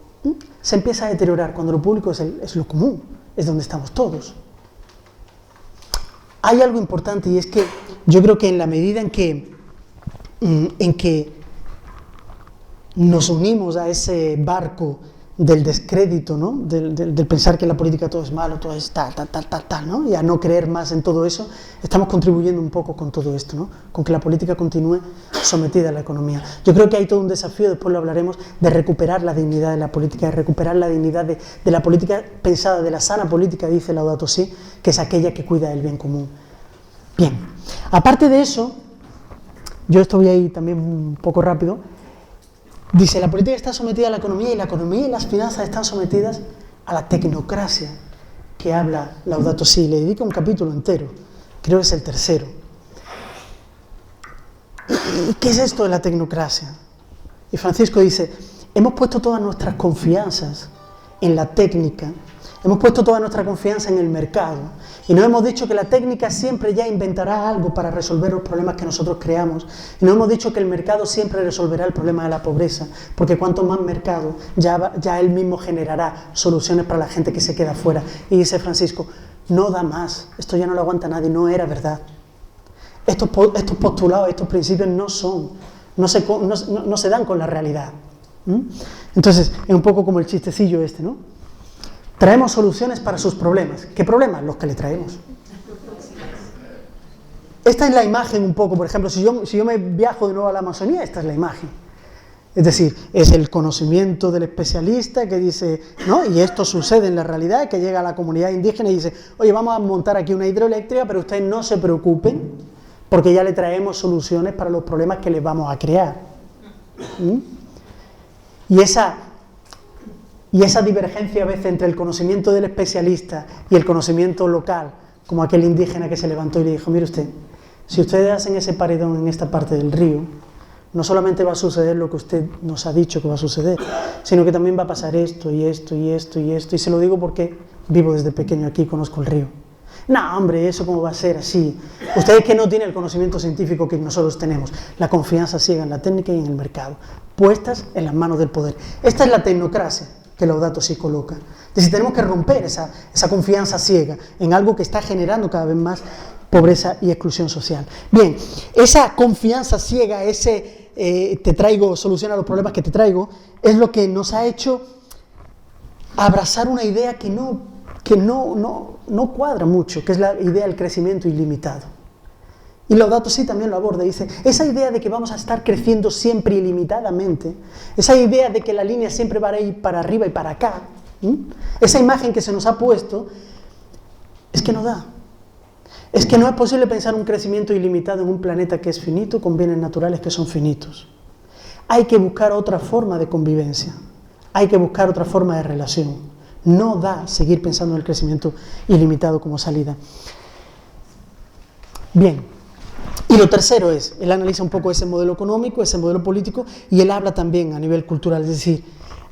S1: se empieza a deteriorar, cuando lo público es lo común, es donde estamos todos. Hay algo importante, y es que yo creo que en la medida en que nos unimos a ese barco del descrédito, ¿no? del pensar que en la política todo es malo, todo es tal, ¿no? Y a no creer más en todo eso, estamos contribuyendo un poco con todo esto, ¿no? Con que la política continúe sometida a la economía. Yo creo que hay todo un desafío, después lo hablaremos, de recuperar la dignidad de la política, de recuperar la dignidad de la política pensada, de la sana política, dice Laudato Si, que es aquella que cuida del bien común. Bien, aparte de eso, yo esto voy a ir también un poco rápido. Dice, la política está sometida a la economía y las finanzas están sometidas a la tecnocracia, que habla Laudato Si. Le dedica un capítulo entero, creo que es el tercero. ¿Y qué es esto de la tecnocracia? Y Francisco dice, hemos puesto todas nuestras confianzas en la técnica, hemos puesto toda nuestra confianza en el mercado, y nos hemos dicho que la técnica siempre ya inventará algo para resolver los problemas que nosotros creamos, y nos hemos dicho que el mercado siempre resolverá el problema de la pobreza, porque cuanto más mercado, ya él mismo generará soluciones para la gente que se queda fuera. Y dice Francisco, no da más, esto ya no lo aguanta nadie, no era verdad. Estos postulados, estos principios no se dan con la realidad. Entonces, es un poco como el chistecillo este, ¿no? Traemos soluciones para sus problemas. ¿Qué problemas? Los que le traemos. Esta es la imagen un poco, por ejemplo, si yo me viajo de nuevo a la Amazonía, esta es la imagen. Es decir, es el conocimiento del especialista que dice, ¿no? Y esto sucede en la realidad, que llega a la comunidad indígena y dice, oye, vamos a montar aquí una hidroeléctrica, pero ustedes no se preocupen, porque ya le traemos soluciones para los problemas que les vamos a crear. Y esa divergencia a veces entre el conocimiento del especialista y el conocimiento local, como aquel indígena que se levantó y le dijo, mire usted, si ustedes hacen ese paredón en esta parte del río, no solamente va a suceder lo que usted nos ha dicho que va a suceder, sino que también va a pasar esto y esto y esto y esto, y se lo digo porque vivo desde pequeño aquí y conozco el río. No, hombre, ¿eso cómo va a ser así? Ustedes que no tienen el conocimiento científico que nosotros tenemos, la confianza ciega en la técnica y en el mercado, puestas en las manos del poder. Esta es la tecnocracia que Laudato Si coloca. Es decir, tenemos que romper esa confianza ciega en algo que está generando cada vez más pobreza y exclusión social. Bien, esa confianza ciega, te traigo solución a los problemas que te traigo, es lo que nos ha hecho abrazar una idea que no cuadra mucho, que es la idea del crecimiento ilimitado. Y Laudato Si también lo aborda, dice, esa idea de que vamos a estar creciendo siempre ilimitadamente, esa idea de que la línea siempre va a ir para arriba y para acá, esa imagen que se nos ha puesto, es que no da. Es que no es posible pensar un crecimiento ilimitado en un planeta que es finito con bienes naturales que son finitos. Hay que buscar otra forma de convivencia, hay que buscar otra forma de relación. No da seguir pensando en el crecimiento ilimitado como salida. Bien, y lo tercero es, él analiza un poco ese modelo económico, ese modelo político, y él habla también a nivel cultural, es decir,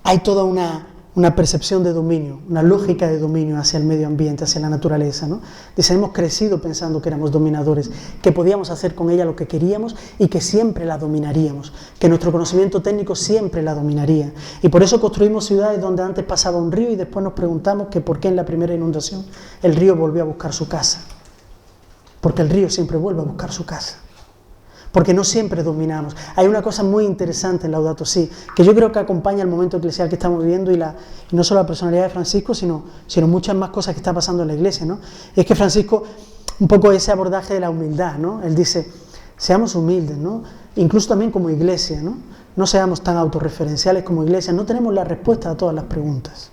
S1: hay toda una percepción de dominio, una lógica de dominio hacia el medio ambiente, hacia la naturaleza, ¿no? Dice, hemos crecido pensando que éramos dominadores, que podíamos hacer con ella lo que queríamos y que siempre la dominaríamos, que nuestro conocimiento técnico siempre la dominaría. Y por eso construimos ciudades donde antes pasaba un río y después nos preguntamos que por qué en la primera inundación el río volvió a buscar su casa. Porque el río siempre vuelve a buscar su casa. Porque no siempre dominamos. Hay una cosa muy interesante en Laudato Si, que yo creo que acompaña el momento eclesial que estamos viviendo y no solo la personalidad de Francisco, sino muchas más cosas que está pasando en la iglesia, ¿no? Y es que Francisco, un poco ese abordaje de la humildad, ¿no? Él dice, seamos humildes, ¿no? Incluso también como iglesia, ¿no? No seamos tan autorreferenciales como iglesia, no tenemos la respuesta a todas las preguntas.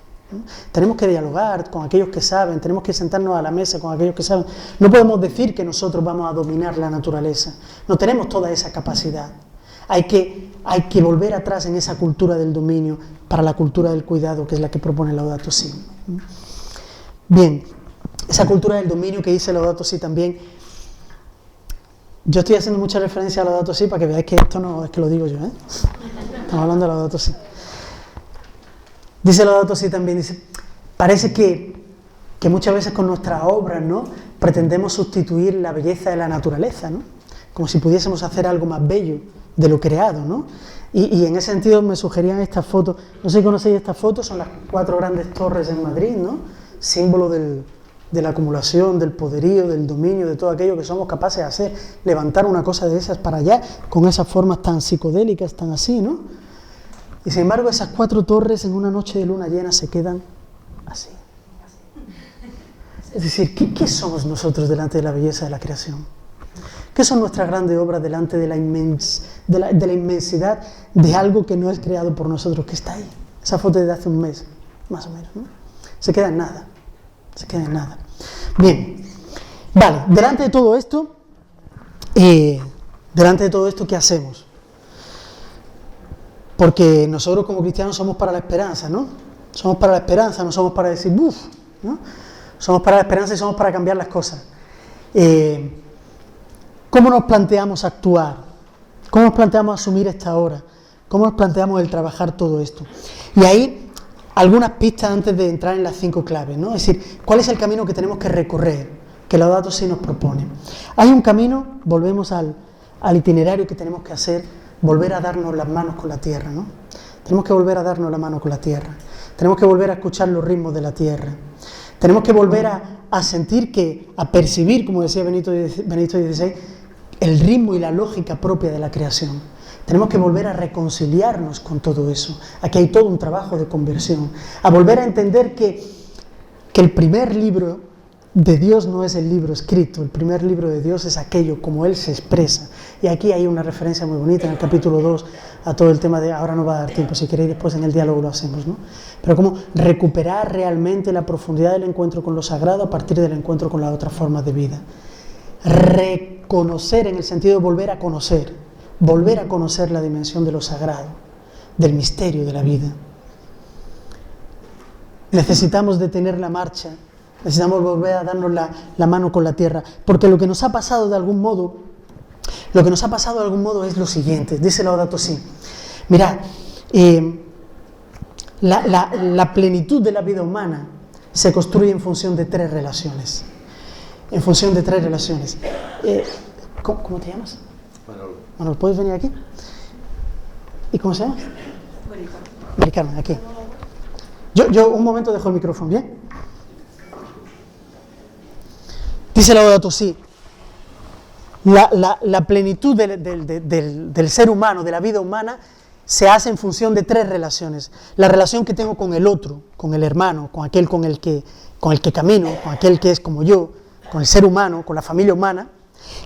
S1: Tenemos que dialogar con aquellos que saben, tenemos que sentarnos a la mesa con aquellos que saben. No podemos decir que nosotros vamos a dominar la naturaleza, no tenemos toda esa capacidad. Hay que volver atrás en esa cultura del dominio para la cultura del cuidado, que es la que propone Laudato Si. Bien, esa cultura del dominio que dice Laudato Si también, yo estoy haciendo mucha referencia a Laudato Si para que veáis que esto no es que lo digo yo, ¿eh? Estamos hablando de Laudato Si. Dice Laudato Si también, dice, parece que muchas veces con nuestras obras, ¿no?, pretendemos sustituir la belleza de la naturaleza, ¿no?, como si pudiésemos hacer algo más bello de lo creado, ¿no? Y en ese sentido me sugerían estas fotos, no sé si conocéis estas fotos, son las 4 grandes torres en Madrid, ¿no?, símbolo de la acumulación, del poderío, del dominio, de todo aquello que somos capaces de hacer, levantar una cosa de esas para allá, con esas formas tan psicodélicas, tan así, ¿no? Y sin embargo esas 4 torres en una noche de luna llena se quedan así. Es decir, ¿qué somos nosotros delante de la belleza de la creación? ¿Qué son nuestras grandes obras delante de la inmensidad de algo que no es creado por nosotros, que está ahí? Esa foto es de hace un mes, más o menos, ¿no? Se queda en nada, se queda en nada. Bien, vale, delante de todo esto, ¿qué hacemos? Porque nosotros como cristianos somos para la esperanza, ¿no? Somos para la esperanza, no somos para decir ¡buf!, ¿no? Somos para la esperanza y somos para cambiar las cosas. ¿Cómo nos planteamos actuar? ¿Cómo nos planteamos asumir esta hora? ¿Cómo nos planteamos el trabajar todo esto? Y ahí, algunas pistas antes de entrar en las 5 claves, ¿no? Es decir, ¿cuál es el camino que tenemos que recorrer? Que Laudato Si nos propone. Hay un camino, volvemos al itinerario que tenemos que hacer, volver a darnos las manos con la tierra, ¿no? Tenemos que volver a darnos la mano con la tierra. Tenemos que volver a escuchar los ritmos de la tierra. Tenemos que volver a sentir a percibir, como decía Benito XVI, el ritmo y la lógica propia de la creación. Tenemos que volver a reconciliarnos con todo eso. Aquí hay todo un trabajo de conversión. A volver a entender que el primer libro de Dios no es el libro escrito, el primer libro de Dios es aquello como Él se expresa. Y aquí hay una referencia muy bonita en el capítulo 2 a todo el tema de, ahora no va a dar tiempo, si queréis después en el diálogo lo hacemos, ¿no? Pero como recuperar realmente la profundidad del encuentro con lo sagrado a partir del encuentro con las otras formas de vida. Reconocer en el sentido de volver a conocer la dimensión de lo sagrado, del misterio de la vida. Necesitamos detener la marcha, necesitamos volver a darnos la mano con la tierra, porque lo que nos ha pasado de algún modo es lo siguiente, dice Laudato Si. Mirad, la plenitud de la vida humana se construye en función de tres relaciones. En función de tres relaciones. ¿Cómo te llamas? Manolo, ¿puedes venir aquí? ¿Y cómo se llama? Mari Carmen, aquí. Yo un momento dejo el micrófono, ¿bien? Dice Laudato Si, la plenitud del ser humano, de la vida humana, se hace en función de tres relaciones. La relación que tengo con el otro, con el hermano, con aquel con el que camino, con aquel que es como yo, con el ser humano, con la familia humana.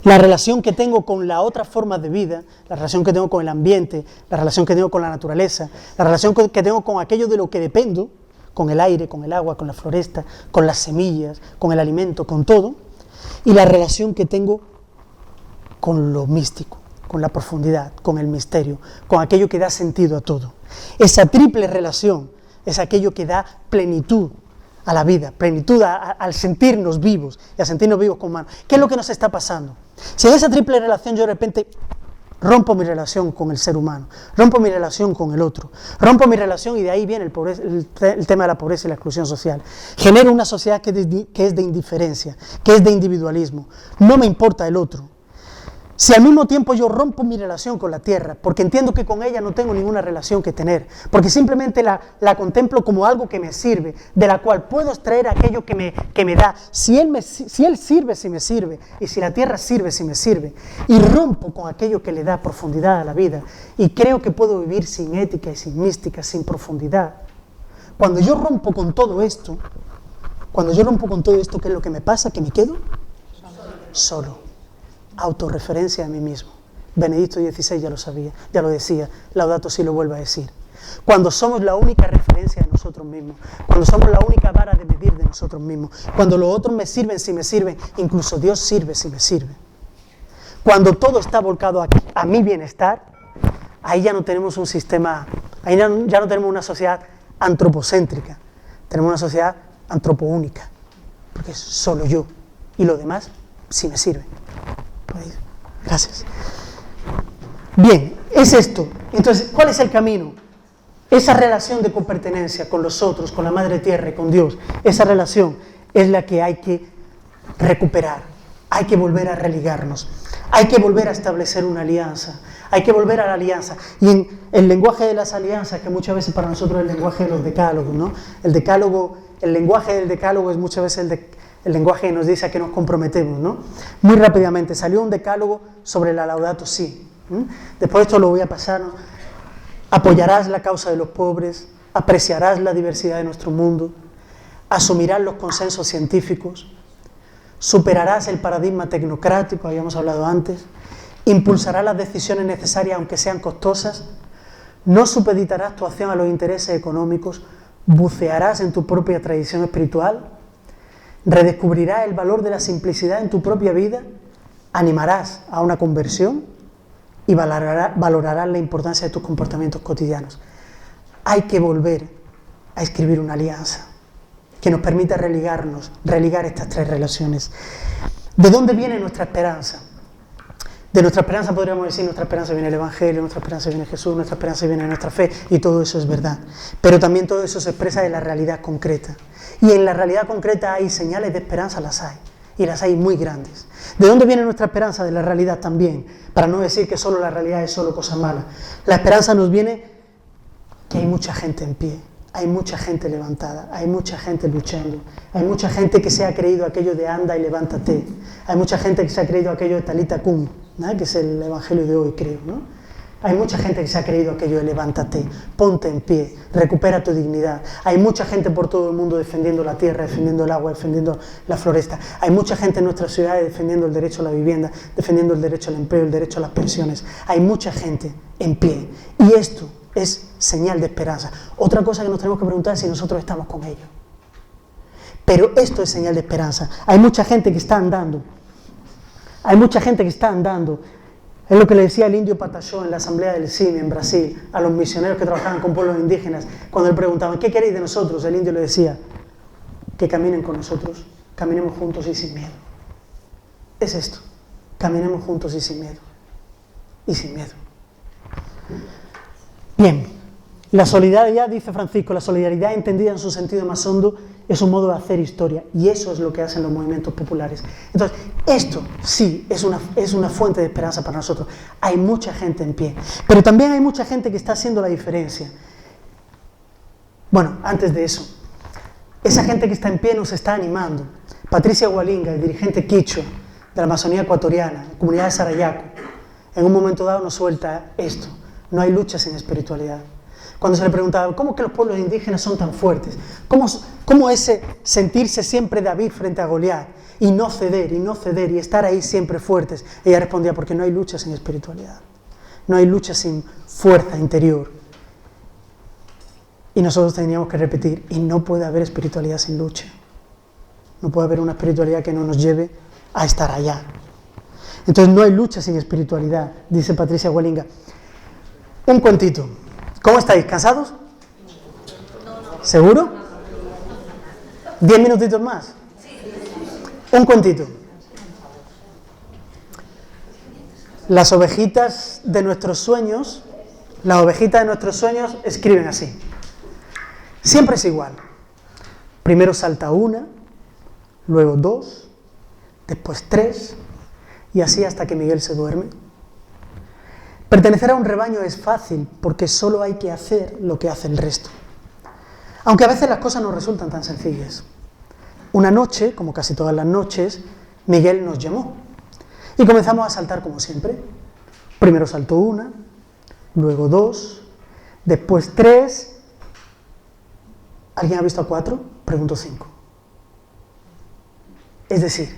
S1: La relación que tengo con la otra forma de vida, la relación que tengo con el ambiente, la relación que tengo con la naturaleza, la relación que tengo con aquello de lo que dependo, con el aire, con el agua, con la floresta, con las semillas, con el alimento, con todo. Y la relación que tengo con lo místico, con la profundidad, con el misterio, con aquello que da sentido a todo. Esa triple relación es aquello que da plenitud a la vida, plenitud al sentirnos vivos y a sentirnos vivos con manos. ¿Qué es lo que nos está pasando? Si en esa triple relación yo de repente rompo mi relación con el ser humano, rompo mi relación con el otro, rompo mi relación, y de ahí viene el tema de la pobreza y la exclusión social, genero una sociedad que es de indiferencia, que es de individualismo, no me importa el otro. Si al mismo tiempo yo rompo mi relación con la tierra, porque entiendo que con ella no tengo ninguna relación que tener, porque simplemente la contemplo como algo que me sirve, de la cual puedo extraer aquello que me da, si él sirve, si me sirve, y si la tierra sirve, si me sirve, y rompo con aquello que le da profundidad a la vida, y creo que puedo vivir sin ética y sin mística, sin profundidad. Cuando yo rompo con todo esto, ¿qué es lo que me pasa? Que me quedo solo. Autorreferencia a mí mismo. Benedicto XVI ya lo sabía, ya lo decía, Laudato Si lo vuelve a decir. Cuando somos la única referencia de nosotros mismos, cuando somos la única vara de medir de nosotros mismos, cuando los otros me sirven si me sirven, incluso Dios sirve si me sirve. Cuando todo está volcado a mi bienestar, ahí ya no tenemos un sistema, ahí ya no tenemos una sociedad antropocéntrica, tenemos una sociedad antropoúnica, porque es solo yo y lo demás si me sirve. Gracias. Bien, es esto. Entonces, ¿cuál es el camino? Esa relación de copertenencia con los otros, con la Madre Tierra y con Dios, esa relación es la que hay que recuperar. Hay que volver a religarnos. Hay que volver a establecer una alianza. Hay que volver a la alianza. Y en el lenguaje de las alianzas, que muchas veces para nosotros es el lenguaje de los decálogos, ¿no? El lenguaje del decálogo es muchas veces el lenguaje que nos dice a que nos comprometemos, ¿no? Muy rápidamente, salió un decálogo sobre la Laudato Si. Después de esto lo voy a pasar, ¿no? Apoyarás la causa de los pobres, apreciarás la diversidad de nuestro mundo, asumirás los consensos científicos, superarás el paradigma tecnocrático, habíamos hablado antes, impulsarás las decisiones necesarias aunque sean costosas, no supeditarás tu acción a los intereses económicos, bucearás en tu propia tradición espiritual, redescubrirás el valor de la simplicidad en tu propia vida, animarás a una conversión y valorarás la importancia de tus comportamientos cotidianos. Hay que volver a escribir una alianza que nos permita religar estas tres relaciones. ¿De dónde viene nuestra esperanza? De nuestra esperanza podríamos decir, nuestra esperanza viene el Evangelio, nuestra esperanza viene Jesús, nuestra esperanza viene nuestra fe, y todo eso es verdad. Pero también todo eso se expresa en la realidad concreta. Y en la realidad concreta hay señales de esperanza, las hay, y las hay muy grandes. ¿De dónde viene nuestra esperanza? De la realidad también, para no decir que solo la realidad es solo cosa mala. La esperanza nos viene que hay mucha gente en pie, hay mucha gente levantada, hay mucha gente luchando, hay mucha gente que se ha creído aquello de anda y levántate, hay mucha gente que se ha creído aquello de Talita Cum, ¿no? Que es el evangelio de hoy, creo, ¿no? Hay mucha gente que se ha creído aquello de levántate, ponte en pie, recupera tu dignidad. Hay mucha gente por todo el mundo defendiendo la tierra, defendiendo el agua, defendiendo la floresta. Hay mucha gente en nuestras ciudades defendiendo el derecho a la vivienda, defendiendo el derecho al empleo, el derecho a las pensiones. Hay mucha gente en pie. Y esto es señal de esperanza. Otra cosa que nos tenemos que preguntar es si nosotros estamos con ellos. Pero esto es señal de esperanza. Hay mucha gente que está andando. Hay mucha gente que está andando Es lo que le decía el indio Patachó en la asamblea del CIMI en Brasil, a los misioneros que trabajaban con pueblos indígenas, cuando él preguntaba, ¿qué queréis de nosotros? El indio le decía, que caminen con nosotros, caminemos juntos y sin miedo. Es esto, caminemos juntos y sin miedo. Y sin miedo. Bien, la solidaridad, dice Francisco, la solidaridad entendida en su sentido más hondo es un modo de hacer historia, y eso es lo que hacen los movimientos populares. Entonces, esto sí es una fuente de esperanza para nosotros. Hay mucha gente en pie, pero también hay mucha gente que está haciendo la diferencia. Bueno, antes de eso, esa gente que está en pie nos está animando. Patricia Hualinga, el dirigente quichua de la Amazonía ecuatoriana, la comunidad de Sarayaco, en un momento dado nos suelta esto: no hay lucha sin espiritualidad. Cuando se le preguntaba, ¿cómo que los pueblos indígenas son tan fuertes? ¿Cómo ese sentirse siempre David frente a Goliat y no ceder y estar ahí siempre fuertes? Ella respondía, porque no hay lucha sin espiritualidad. No hay lucha sin fuerza interior. Y nosotros teníamos que repetir, y no puede haber espiritualidad sin lucha. No puede haber una espiritualidad que no nos lleve a estar allá. Entonces no hay lucha sin espiritualidad, dice Patricia Hualinga. Un cuentito. ¿Cómo estáis? ¿Cansados? ¿Seguro? ¿10 minutitos más? Un cuentito. Las ovejitas de nuestros sueños, escriben así. Siempre es igual. Primero salta una, luego 2, después 3, y así hasta que Miguel se duerme. Pertenecer a un rebaño es fácil, porque solo hay que hacer lo que hace el resto. Aunque a veces las cosas no resultan tan sencillas. Una noche, como casi todas las noches, Miguel nos llamó y comenzamos a saltar como siempre. Primero saltó una, luego 2, después 3. ¿Alguien ha visto a 4? Pregunto 5. Es decir,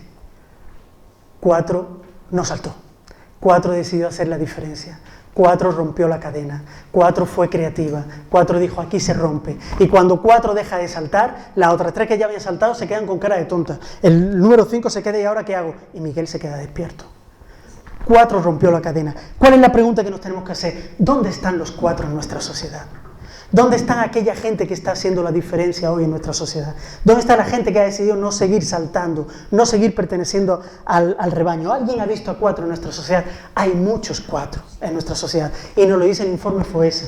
S1: 4 no saltó. 4 decidió hacer la diferencia. 4 rompió la cadena. 4 fue creativa. 4 dijo, aquí se rompe. Y cuando 4 deja de saltar, las otras 3 que ya habían saltado se quedan con cara de tonta. El número 5 se queda, ¿y ahora qué hago? Y Miguel se queda despierto. 4 rompió la cadena. ¿Cuál es la pregunta que nos tenemos que hacer? ¿Dónde están los 4 en nuestra sociedad? ¿Dónde está aquella gente que está haciendo la diferencia hoy en nuestra sociedad? ¿Dónde está la gente que ha decidido no seguir saltando, no seguir perteneciendo al rebaño? ¿Alguien ha visto a 4 en nuestra sociedad? Hay muchos 4 en nuestra sociedad, y nos lo dice el informe FOESA.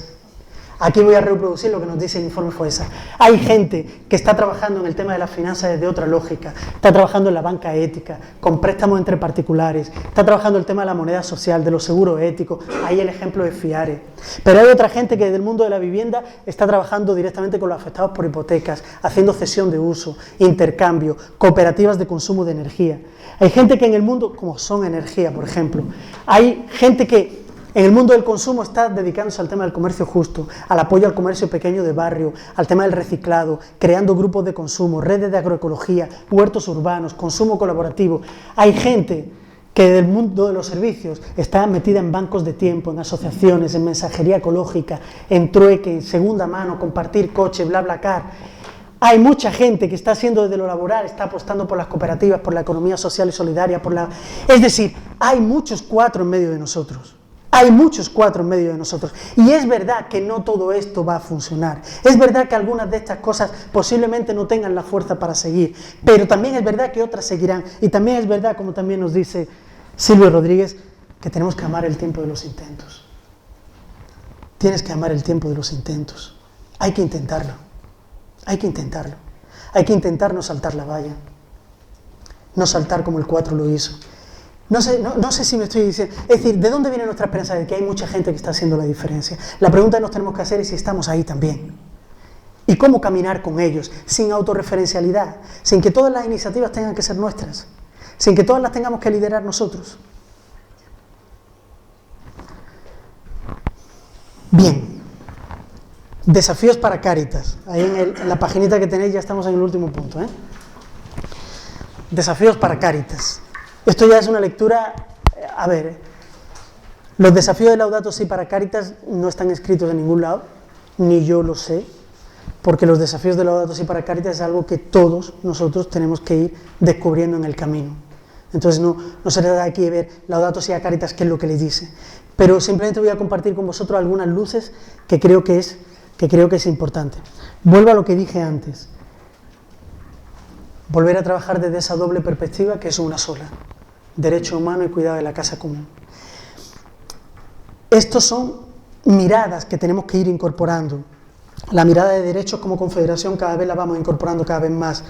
S1: Aquí voy a reproducir lo que nos dice el informe FOESA. Hay gente que está trabajando en el tema de las finanzas desde otra lógica, está trabajando en la banca ética, con préstamos entre particulares, está trabajando el tema de la moneda social, de los seguros éticos, ahí el ejemplo de FIARE. Pero hay otra gente que desde el mundo de la vivienda está trabajando directamente con los afectados por hipotecas, haciendo cesión de uso, intercambio, cooperativas de consumo de energía. Hay gente que en el mundo, como Son Energía, por ejemplo, hay gente que en el mundo del consumo está dedicándose al tema del comercio justo, al apoyo al comercio pequeño de barrio, al tema del reciclado, creando grupos de consumo, redes de agroecología, huertos urbanos, consumo colaborativo. Hay gente que del mundo de los servicios está metida en bancos de tiempo, en asociaciones, en mensajería ecológica, en trueque, en segunda mano, compartir coche, BlaBlaCar. Hay mucha gente que está haciendo desde lo laboral, está apostando por las cooperativas, por la economía social y solidaria, Es decir, hay muchos 4 en medio de nosotros. Hay muchos 4 en medio de nosotros, y es verdad que no todo esto va a funcionar, es verdad que algunas de estas cosas posiblemente no tengan la fuerza para seguir, pero también es verdad que otras seguirán, y también es verdad, como también nos dice Silvio Rodríguez, que tenemos que amar el tiempo de los intentos. Tienes que amar el tiempo de los intentos, hay que intentarlo, hay que intentarlo, hay que intentar no saltar la valla, no saltar como el 4 lo hizo. No sé si me estoy diciendo. Es decir, ¿de dónde viene nuestra esperanza de que hay mucha gente que está haciendo la diferencia? La pregunta que nos tenemos que hacer es si estamos ahí también. ¿Y cómo caminar con ellos? Sin autorreferencialidad, sin que todas las iniciativas tengan que ser nuestras, sin que todas las tengamos que liderar nosotros. Bien. Desafíos para Cáritas. Ahí en la paginita que tenéis ya estamos en el último punto, ¿eh? Desafíos para Cáritas. Esto ya es una lectura, a ver, los desafíos de Laudato Si para Cáritas no están escritos en ningún lado, ni yo lo sé, porque los desafíos de Laudato Si para Cáritas es algo que todos nosotros tenemos que ir descubriendo en el camino. Entonces no se trata aquí de ver Laudato Si a Caritas qué es lo que le dice, pero simplemente voy a compartir con vosotros algunas luces que creo que es importante. Vuelvo a lo que dije antes, volver a trabajar desde esa doble perspectiva que es una sola, derecho humano y cuidado de la casa común. Estos son miradas que tenemos que ir incorporando. La mirada de derechos como confederación cada vez la vamos incorporando cada vez más.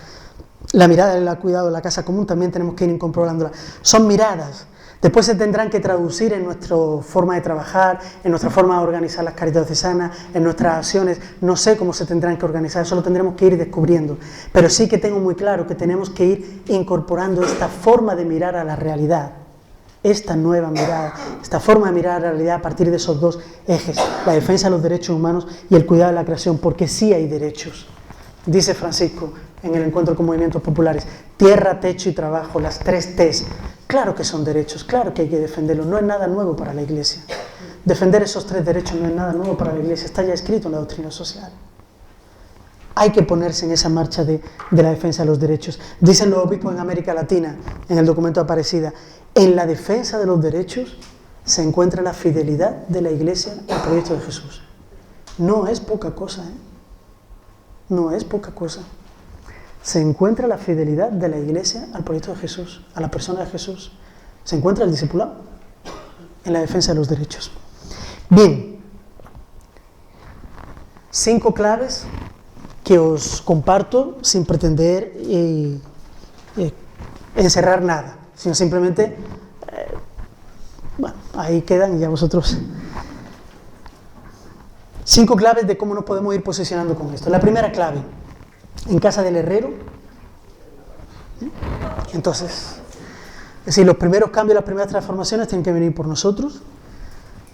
S1: La mirada del cuidado de la casa común también tenemos que ir incorporándola. Son miradas. Después se tendrán que traducir en nuestra forma de trabajar, en nuestra forma de organizar las Cáritas diocesanas, en nuestras acciones. No sé cómo se tendrán que organizar, eso lo tendremos que ir descubriendo. Pero sí que tengo muy claro que tenemos que ir incorporando esta forma de mirar a la realidad, esta nueva mirada, esta forma de mirar a la realidad a partir de esos dos ejes, la defensa de los derechos humanos y el cuidado de la creación, porque sí hay derechos. Dice Francisco en el encuentro con movimientos populares, tierra, techo y trabajo, las 3 T's. Claro que son derechos, claro que hay que defenderlos, no es nada nuevo para la Iglesia. Defender esos 3 derechos no es nada nuevo para la Iglesia, está ya escrito en la doctrina social. Hay que ponerse en esa marcha de la defensa de los derechos. Dicen los obispos en América Latina, en el documento de Aparecida, en la defensa de los derechos se encuentra la fidelidad de la Iglesia al proyecto de Jesús. No es poca cosa, ¿eh? No es poca cosa. Se encuentra la fidelidad de la Iglesia al proyecto de Jesús, a la persona de Jesús. Se encuentra el discipulado en la defensa de los derechos. Bien, 5 claves que os comparto sin pretender encerrar nada, sino simplemente, bueno, ahí quedan y ya vosotros. 5 claves de cómo nos podemos ir posicionando con esto. La primera clave, en casa del herrero. Entonces, es decir, los primeros cambios, las primeras transformaciones tienen que venir por nosotros.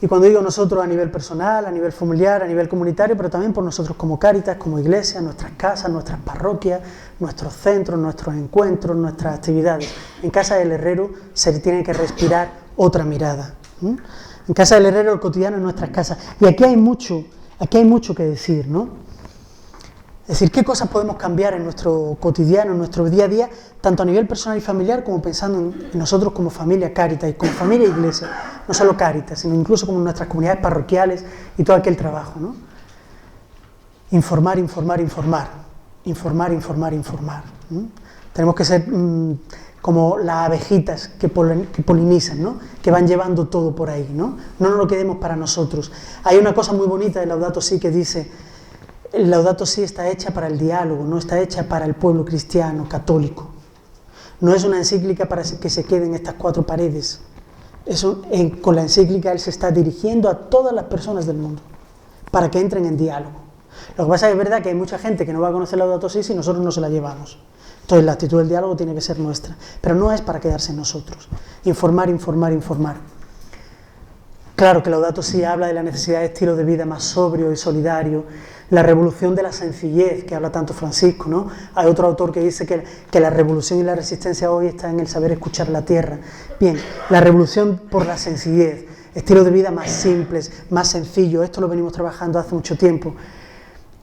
S1: Y cuando digo nosotros, a nivel personal, a nivel familiar, a nivel comunitario, pero también por nosotros como Cáritas, como iglesia, nuestras casas, nuestras parroquias, nuestros centros, nuestros encuentros, nuestras actividades. En casa del herrero se tiene que respirar otra mirada. En casa del herrero, el cotidiano en nuestras casas. Y aquí hay mucho que decir, ¿no? Es decir, qué cosas podemos cambiar en nuestro cotidiano, en nuestro día a día, tanto a nivel personal y familiar, como pensando en nosotros como familia Cáritas y como familia iglesia, no solo Cáritas, sino incluso como nuestras comunidades parroquiales y todo aquel trabajo, ¿no? Informar, informar, informar. Informar, informar, informar. Tenemos que ser como las abejitas que polinizan, ¿no? Que van llevando todo por ahí, ¿no? No nos lo quedemos para nosotros. Hay una cosa muy bonita de Laudato Si que dice: Laudato Si está hecha para el diálogo, no está hecha para el pueblo cristiano, católico. No es una encíclica para que se quede en estas 4 paredes. Con la encíclica él se está dirigiendo a todas las personas del mundo, para que entren en diálogo. Lo que pasa es verdad que hay mucha gente que no va a conocer Laudato Si si nosotros no se la llevamos. Entonces la actitud del diálogo tiene que ser nuestra, pero no es para quedarse en nosotros. Informar, informar, informar. Claro que Laudato Si habla de la necesidad de estilo de vida más sobrio y solidario, la revolución de la sencillez, que habla tanto Francisco, ¿no? Hay otro autor que dice que la revolución y la resistencia hoy está en el saber escuchar la tierra. Bien, la revolución por la sencillez, estilo de vida más simples, más sencillo, esto lo venimos trabajando hace mucho tiempo.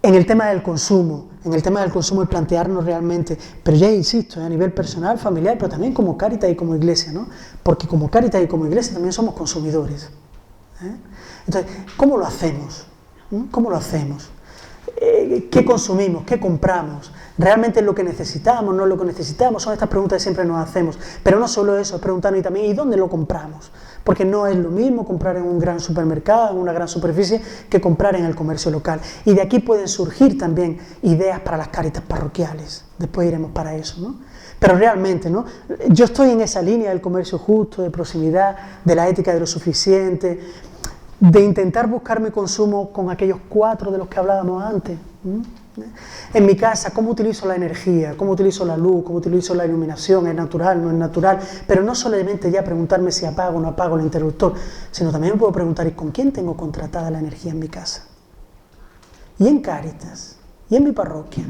S1: En el tema del consumo y plantearnos realmente, pero ya insisto, a nivel personal, familiar, pero también como Cáritas y como iglesia, ¿no? Porque como Cáritas y como iglesia también somos consumidores. Entonces, ¿cómo lo hacemos? ¿Cómo lo hacemos? ¿Qué consumimos? ¿Qué compramos? ¿Realmente es lo que necesitamos? ¿No es lo que necesitamos? Son estas preguntas que siempre nos hacemos. Pero no solo eso, es preguntarnos también ¿y dónde lo compramos? Porque no es lo mismo comprar en un gran supermercado, en una gran superficie, que comprar en el comercio local. Y de aquí pueden surgir también ideas para las Cáritas parroquiales. Después iremos para eso, ¿no? Pero realmente, ¿no? Yo estoy en esa línea del comercio justo, de proximidad, de la ética de lo suficiente, de intentar buscar mi consumo con aquellos 4 de los que hablábamos antes. En mi casa, ¿cómo utilizo la energía? ¿Cómo utilizo la luz? ¿Cómo utilizo la iluminación? ¿Es natural? ¿No es natural? Pero no solamente ya preguntarme si apago o no apago el interruptor, sino también me puedo preguntar ¿y con quién tengo contratada la energía en mi casa? Y en Cáritas, y en mi parroquia.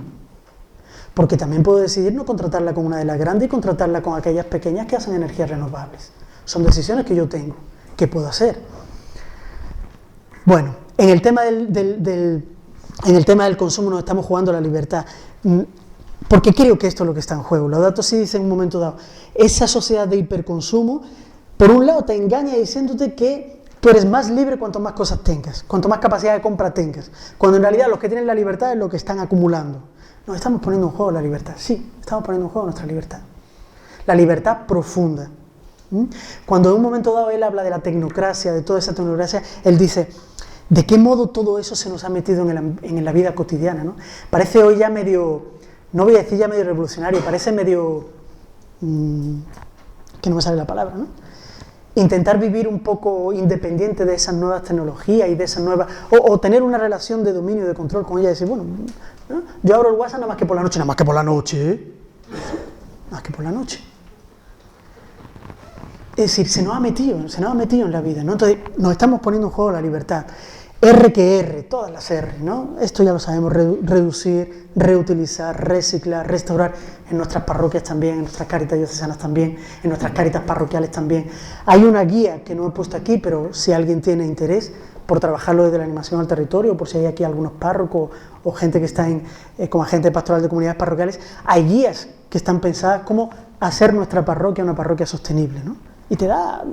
S1: Porque también puedo decidir no contratarla con una de las grandes y contratarla con aquellas pequeñas que hacen energías renovables. Son decisiones que yo tengo. ¿Qué puedo hacer? Bueno, en el tema del consumo nos estamos jugando la libertad. Porque creo que esto es lo que está en juego. Laudato Si dice en un momento dado, esa sociedad de hiperconsumo, por un lado te engaña diciéndote que tú eres más libre cuanto más cosas tengas, cuanto más capacidad de compra tengas, cuando en realidad los que tienen la libertad es lo que están acumulando. Nos estamos poniendo en juego la libertad, sí, estamos poniendo en juego nuestra libertad. La libertad profunda. Cuando en un momento dado él habla de la tecnocracia, de toda esa tecnocracia, él dice, ¿de qué modo todo eso se nos ha metido en la vida cotidiana, ¿no? Parece hoy ya medio, no voy a decir ya medio revolucionario, parece medio, que no me sale la palabra, ¿no? Intentar vivir un poco independiente de esas nuevas tecnologías y de esas nuevas, o tener una relación de dominio y de control con ella, y decir, bueno, ¿no? Yo abro el WhatsApp nada más que por la noche, nada más que por la noche, ¿eh? Nada más que por la noche. Es decir, se nos ha metido en la vida, ¿no? Entonces nos estamos poniendo en juego la libertad. R que R, todas las R, ¿no? Esto ya lo sabemos, reducir, reutilizar, reciclar, restaurar, en nuestras parroquias también, en nuestras cáritas diocesanas también, en nuestras cáritas parroquiales también. Hay una guía que no he puesto aquí, pero si alguien tiene interés por trabajarlo desde la animación al territorio, por si hay aquí algunos párrocos o gente que está como agente pastoral de comunidades parroquiales, hay guías que están pensadas cómo hacer nuestra parroquia una parroquia sostenible, ¿no? Y te da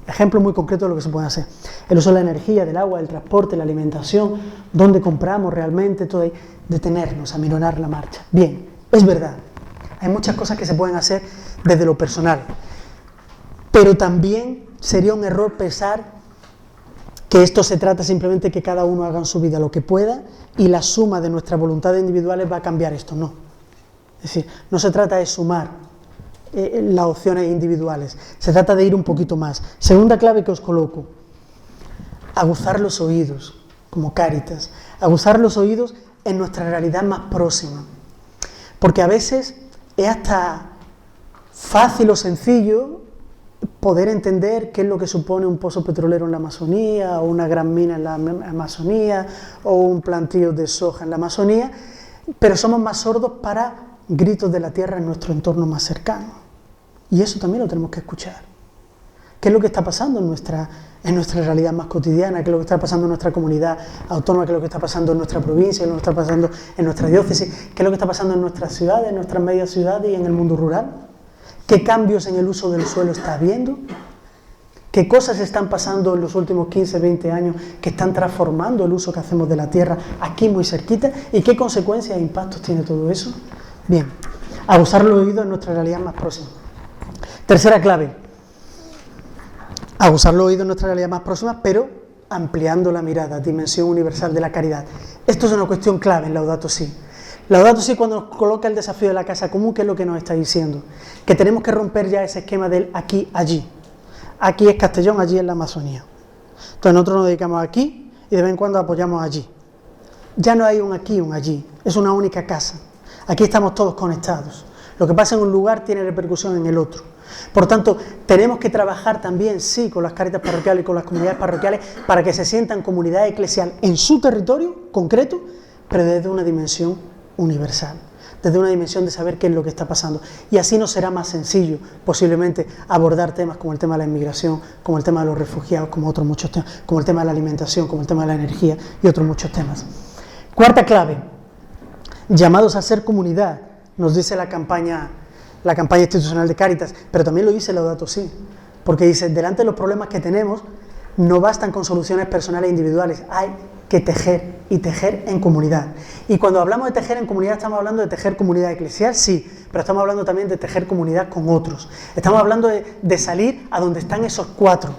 S1: ejemplos muy concretos de lo que se puede hacer. El uso de la energía, del agua, del transporte, la alimentación, dónde compramos realmente, todo ahí, detenernos, aminorar la marcha. Bien, es verdad, hay muchas cosas que se pueden hacer desde lo personal, pero también sería un error pensar que esto se trata simplemente de que cada uno haga en su vida lo que pueda y la suma de nuestras voluntades individuales va a cambiar esto, no. Es decir, no se trata de sumar las opciones individuales, se trata de ir un poquito más. Segunda clave que os coloco, aguzar los oídos, como Cáritas, aguzar los oídos en nuestra realidad más próxima, porque a veces es hasta fácil o sencillo poder entender qué es lo que supone un pozo petrolero en la Amazonía, o una gran mina en la Amazonía, o un plantío de soja en la Amazonía, pero somos más sordos para gritos de la tierra en nuestro entorno más cercano. Y eso también lo tenemos que escuchar. ¿Qué es lo que está pasando en nuestra realidad más cotidiana? ¿Qué es lo que está pasando en nuestra comunidad autónoma? ¿Qué es lo que está pasando en nuestra provincia? ¿Qué es lo que está pasando en nuestra diócesis? ¿Qué es lo que está pasando en nuestras ciudades, en nuestras medias ciudades y en el mundo rural? ¿Qué cambios en el uso del suelo está habiendo? ¿Qué cosas están pasando en los últimos 15, 20 años que están transformando el uso que hacemos de la tierra aquí muy cerquita? ¿Y qué consecuencias e impactos tiene todo eso? Bien, aguzar los oídos en nuestra realidad más próxima. Tercera clave, aguzar los oídos en nuestra realidad más próxima, pero ampliando la mirada, dimensión universal de la caridad. Esto es una cuestión clave en Laudato Si. Laudato Si, cuando nos coloca el desafío de la casa común, ¿qué es lo que nos está diciendo? Que tenemos que romper ya ese esquema del aquí, allí. Aquí es Castellón, allí es la Amazonía. Entonces nosotros nos dedicamos aquí y de vez en cuando apoyamos allí. Ya no hay un aquí, un allí, es una única casa. Aquí estamos todos conectados. Lo que pasa en un lugar tiene repercusión en el otro. Por tanto, tenemos que trabajar también, sí, con las cáritas parroquiales y con las comunidades parroquiales para que se sientan comunidad eclesial en su territorio concreto, pero desde una dimensión universal, desde una dimensión de saber qué es lo que está pasando. Y así nos será más sencillo, posiblemente, abordar temas como el tema de la inmigración, como el tema de los refugiados, como otros muchos temas, como el tema de la alimentación, como el tema de la energía y otros muchos temas. Cuarta clave, llamados a ser comunidad, nos dice la campaña institucional de Cáritas, pero también lo dice Laudato Si, porque dice, delante de los problemas que tenemos, no bastan con soluciones personales e individuales, hay que tejer, y tejer en comunidad. Y cuando hablamos de tejer en comunidad, estamos hablando de tejer comunidad eclesial, sí, pero estamos hablando también de tejer comunidad con otros. Estamos hablando de salir a donde están esos cuatro,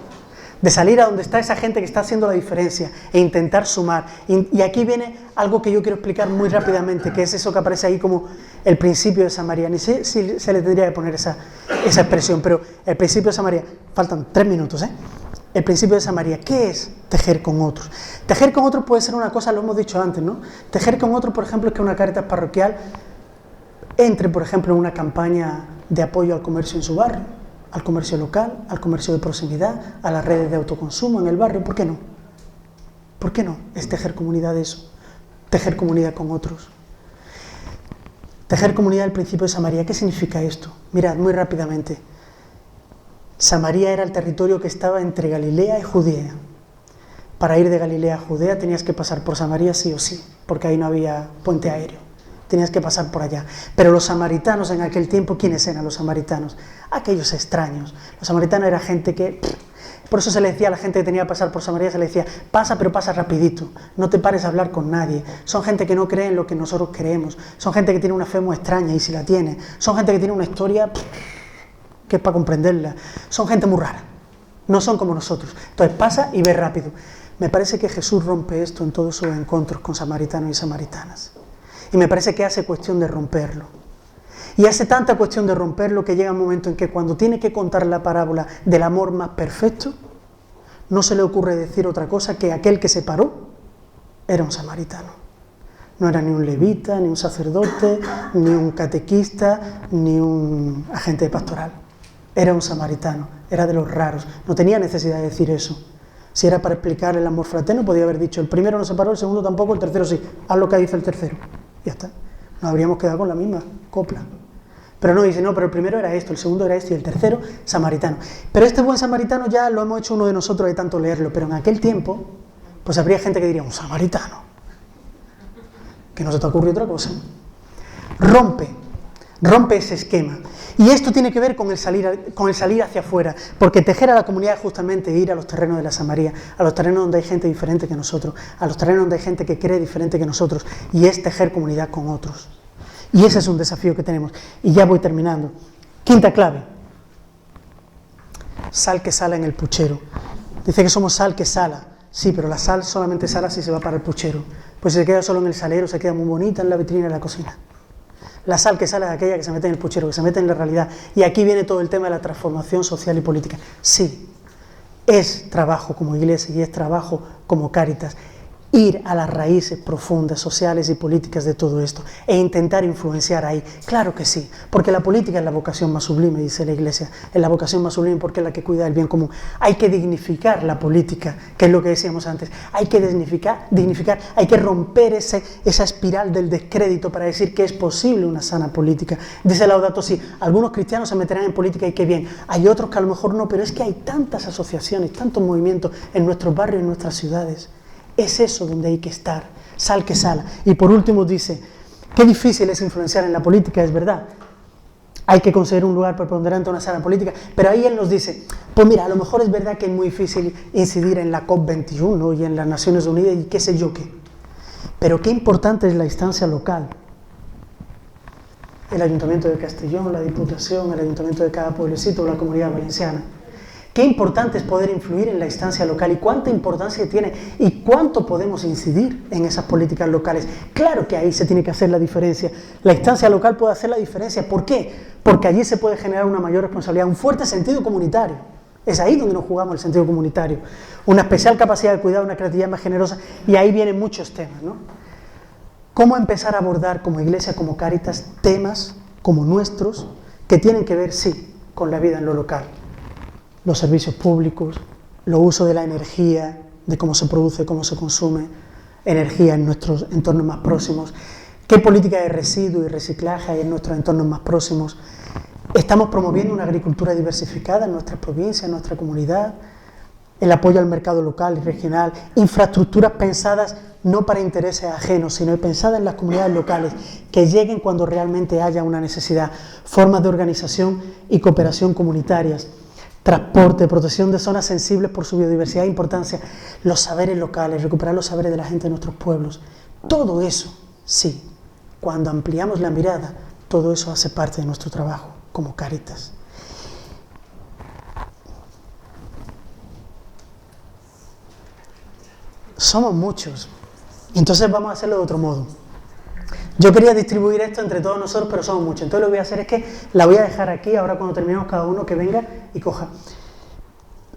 S1: de salir a donde está esa gente que está haciendo la diferencia e intentar sumar. Y aquí viene algo que yo quiero explicar muy rápidamente, que es eso que aparece ahí como el principio de Samaria. Ni sé si se le tendría que poner esa expresión, pero el principio de Samaria, faltan 3 minutos, El principio de Samaria, ¿qué es tejer con otros? Tejer con otros puede ser una cosa, lo hemos dicho antes, ¿no? Tejer con otros, por ejemplo, es que una Cáritas parroquial entre, por ejemplo, en una campaña de apoyo al comercio en su barrio, al comercio local, al comercio de proximidad, a las redes de autoconsumo en el barrio. ¿Por qué no? ¿Por qué no? Es tejer comunidad de eso, tejer comunidad con otros. Tejer comunidad, el principio de Samaria. ¿Qué significa esto? Mirad, muy rápidamente. Samaria era el territorio que estaba entre Galilea y Judea. Para ir de Galilea a Judea tenías que pasar por Samaria sí o sí, porque ahí no había puente aéreo. tenías que pasar por allá. Pero los samaritanos en aquel tiempo, ¿quiénes eran los samaritanos? Aquellos extraños. Los samaritanos era gente que... Por eso se le decía a la gente que tenía que pasar por Samaria, se le decía, pasa, pero pasa rapidito, no te pares a hablar con nadie. Son gente que no cree en lo que nosotros creemos, son gente que tiene una fe muy extraña, y si la tiene, son gente que tiene una historia que es para comprenderla, son gente muy rara, no son como nosotros. Entonces pasa y ve rápido. Me parece que Jesús rompe esto en todos sus encuentros con samaritanos y samaritanas. Y me parece que hace cuestión de romperlo. Y hace tanta cuestión de romperlo que llega un momento en que cuando tiene que contar la parábola del amor más perfecto, no se le ocurre decir otra cosa que aquel que se paró era un samaritano. No era ni un levita, ni un sacerdote, ni un catequista, ni un agente pastoral. Era un samaritano, era de los raros. No tenía necesidad de decir eso. Si era para explicar el amor fraterno, podía haber dicho, el primero no se paró, el segundo tampoco, el tercero sí. Haz lo que dice el tercero. Ya está. Nos habríamos quedado con la misma copla. Pero no, dice, no, pero el primero era esto, el segundo era esto y el tercero, samaritano. Pero este buen samaritano ya lo hemos hecho uno de nosotros de tanto leerlo, pero en aquel tiempo, pues habría gente que diría, un samaritano. Que no se te ocurre otra cosa. Rompe ese esquema. Y esto tiene que ver con el salir hacia afuera, porque tejer a la comunidad es justamente ir a los terrenos de la Samaria, a los terrenos donde hay gente diferente que nosotros, a los terrenos donde hay gente que cree diferente que nosotros, y es tejer comunidad con otros. Y ese es un desafío que tenemos. Y ya voy terminando. Quinta clave. Sal que sala en el puchero. Dice que somos sal que sala. Sí, pero la sal solamente sala si se va para el puchero. Pues si se queda solo en el salero, se queda muy bonita en la vitrina de la cocina. La sal que sale es aquella que se mete en el puchero, que se mete en la realidad. Y aquí viene todo el tema de la transformación social y política. Sí, es trabajo como iglesia y es trabajo como Cáritas. Ir a las raíces profundas, sociales y políticas de todo esto e intentar influenciar ahí. Claro que sí, porque la política es la vocación más sublime, dice la Iglesia, es la vocación más sublime porque es la que cuida del bien común. Hay que dignificar la política, que es lo que decíamos antes, hay que dignificar, hay que romper esa espiral del descrédito para decir que es posible una sana política. Dice Laudato Si, algunos cristianos se meterán en política y qué bien, hay otros que a lo mejor no, pero es que hay tantas asociaciones, tantos movimientos en nuestros barrios, en nuestras ciudades. Es eso donde hay que estar, sal que sala. Y por último dice, qué difícil es influenciar en la política, es verdad. Hay que conseguir un lugar preponderante en una sala política, pero ahí él nos dice, pues mira, a lo mejor es verdad que es muy difícil incidir en la COP21 y en las Naciones Unidas y qué sé yo qué. Pero qué importante es la instancia local. El Ayuntamiento de Castellón, la Diputación, el Ayuntamiento de cada pueblecito o la Comunidad Valenciana. Qué importante es poder influir en la instancia local y cuánta importancia tiene y cuánto podemos incidir en esas políticas locales. Claro que ahí se tiene que hacer la diferencia. La instancia local puede hacer la diferencia. ¿Por qué? Porque allí se puede generar una mayor responsabilidad, un fuerte sentido comunitario. Es ahí donde nos jugamos el sentido comunitario. Una especial capacidad de cuidado, una creatividad más generosa y ahí vienen muchos temas, ¿no? ¿Cómo empezar a abordar como iglesia, como Cáritas, temas como nuestros que tienen que ver, sí, con la vida en lo local? Los servicios públicos, los usos de la energía, de cómo se produce, cómo se consume energía en nuestros entornos más próximos, qué política de residuo y reciclaje hay en nuestros entornos más próximos. Estamos promoviendo una agricultura diversificada en nuestra provincia, en nuestra comunidad, el apoyo al mercado local y regional, infraestructuras pensadas no para intereses ajenos, sino pensadas en las comunidades locales, que lleguen cuando realmente haya una necesidad, formas de organización y cooperación comunitarias, transporte, protección de zonas sensibles por su biodiversidad e importancia, los saberes locales, recuperar los saberes de la gente de nuestros pueblos. Todo eso, sí, cuando ampliamos la mirada, todo eso hace parte de nuestro trabajo como Cáritas. Somos muchos, entonces vamos a hacerlo de otro modo. Yo quería distribuir esto entre todos nosotros, pero somos muchos. Entonces lo que voy a hacer es que la voy a dejar aquí, ahora cuando terminemos cada uno que venga y coja.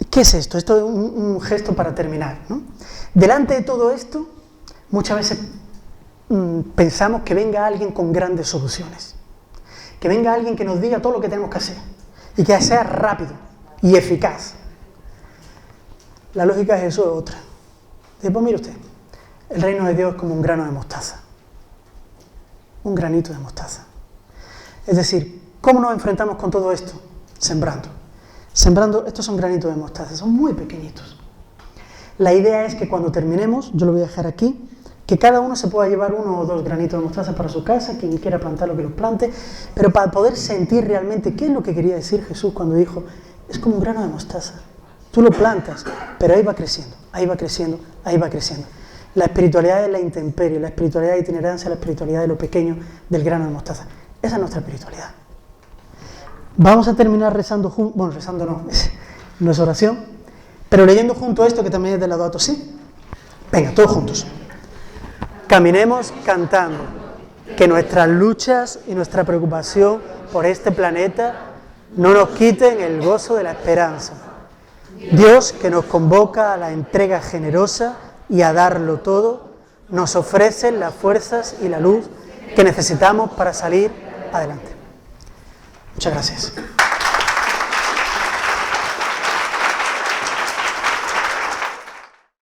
S1: ¿Qué es esto? Esto es un gesto para terminar, ¿no? Delante de todo esto, muchas veces pensamos que venga alguien con grandes soluciones. Que venga alguien que nos diga todo lo que tenemos que hacer. Y que sea rápido y eficaz. La lógica de Jesús es otra. Dice, pues mire usted, el reino de Dios es como un grano de mostaza. Un granito de mostaza. Es decir, ¿cómo nos enfrentamos con todo esto? Sembrando. Sembrando, estos son granitos de mostaza, son muy pequeñitos. La idea es que cuando terminemos, yo lo voy a dejar aquí, Que cada uno se pueda llevar 1 o 2 granitos de mostaza para su casa, quien quiera plantarlo que los plante, pero para poder sentir realmente qué es lo que quería decir Jesús cuando dijo, es como un grano de mostaza. Tú lo plantas, pero ahí va creciendo, ahí va creciendo, ahí va creciendo. La espiritualidad es la intemperie, la espiritualidad de itinerancia, la espiritualidad de lo pequeño del grano de mostaza. Esa es nuestra espiritualidad. Vamos a terminar rezando juntos, bueno, rezando no es oración, pero leyendo junto esto que también es de Laudato Si. Venga, todos juntos. Caminemos cantando, que nuestras luchas y nuestra preocupación por este planeta no nos quiten el gozo de la esperanza. Dios, que nos convoca a la entrega generosa y a darlo todo, nos ofrece las fuerzas y la luz que necesitamos para salir adelante. Muchas gracias.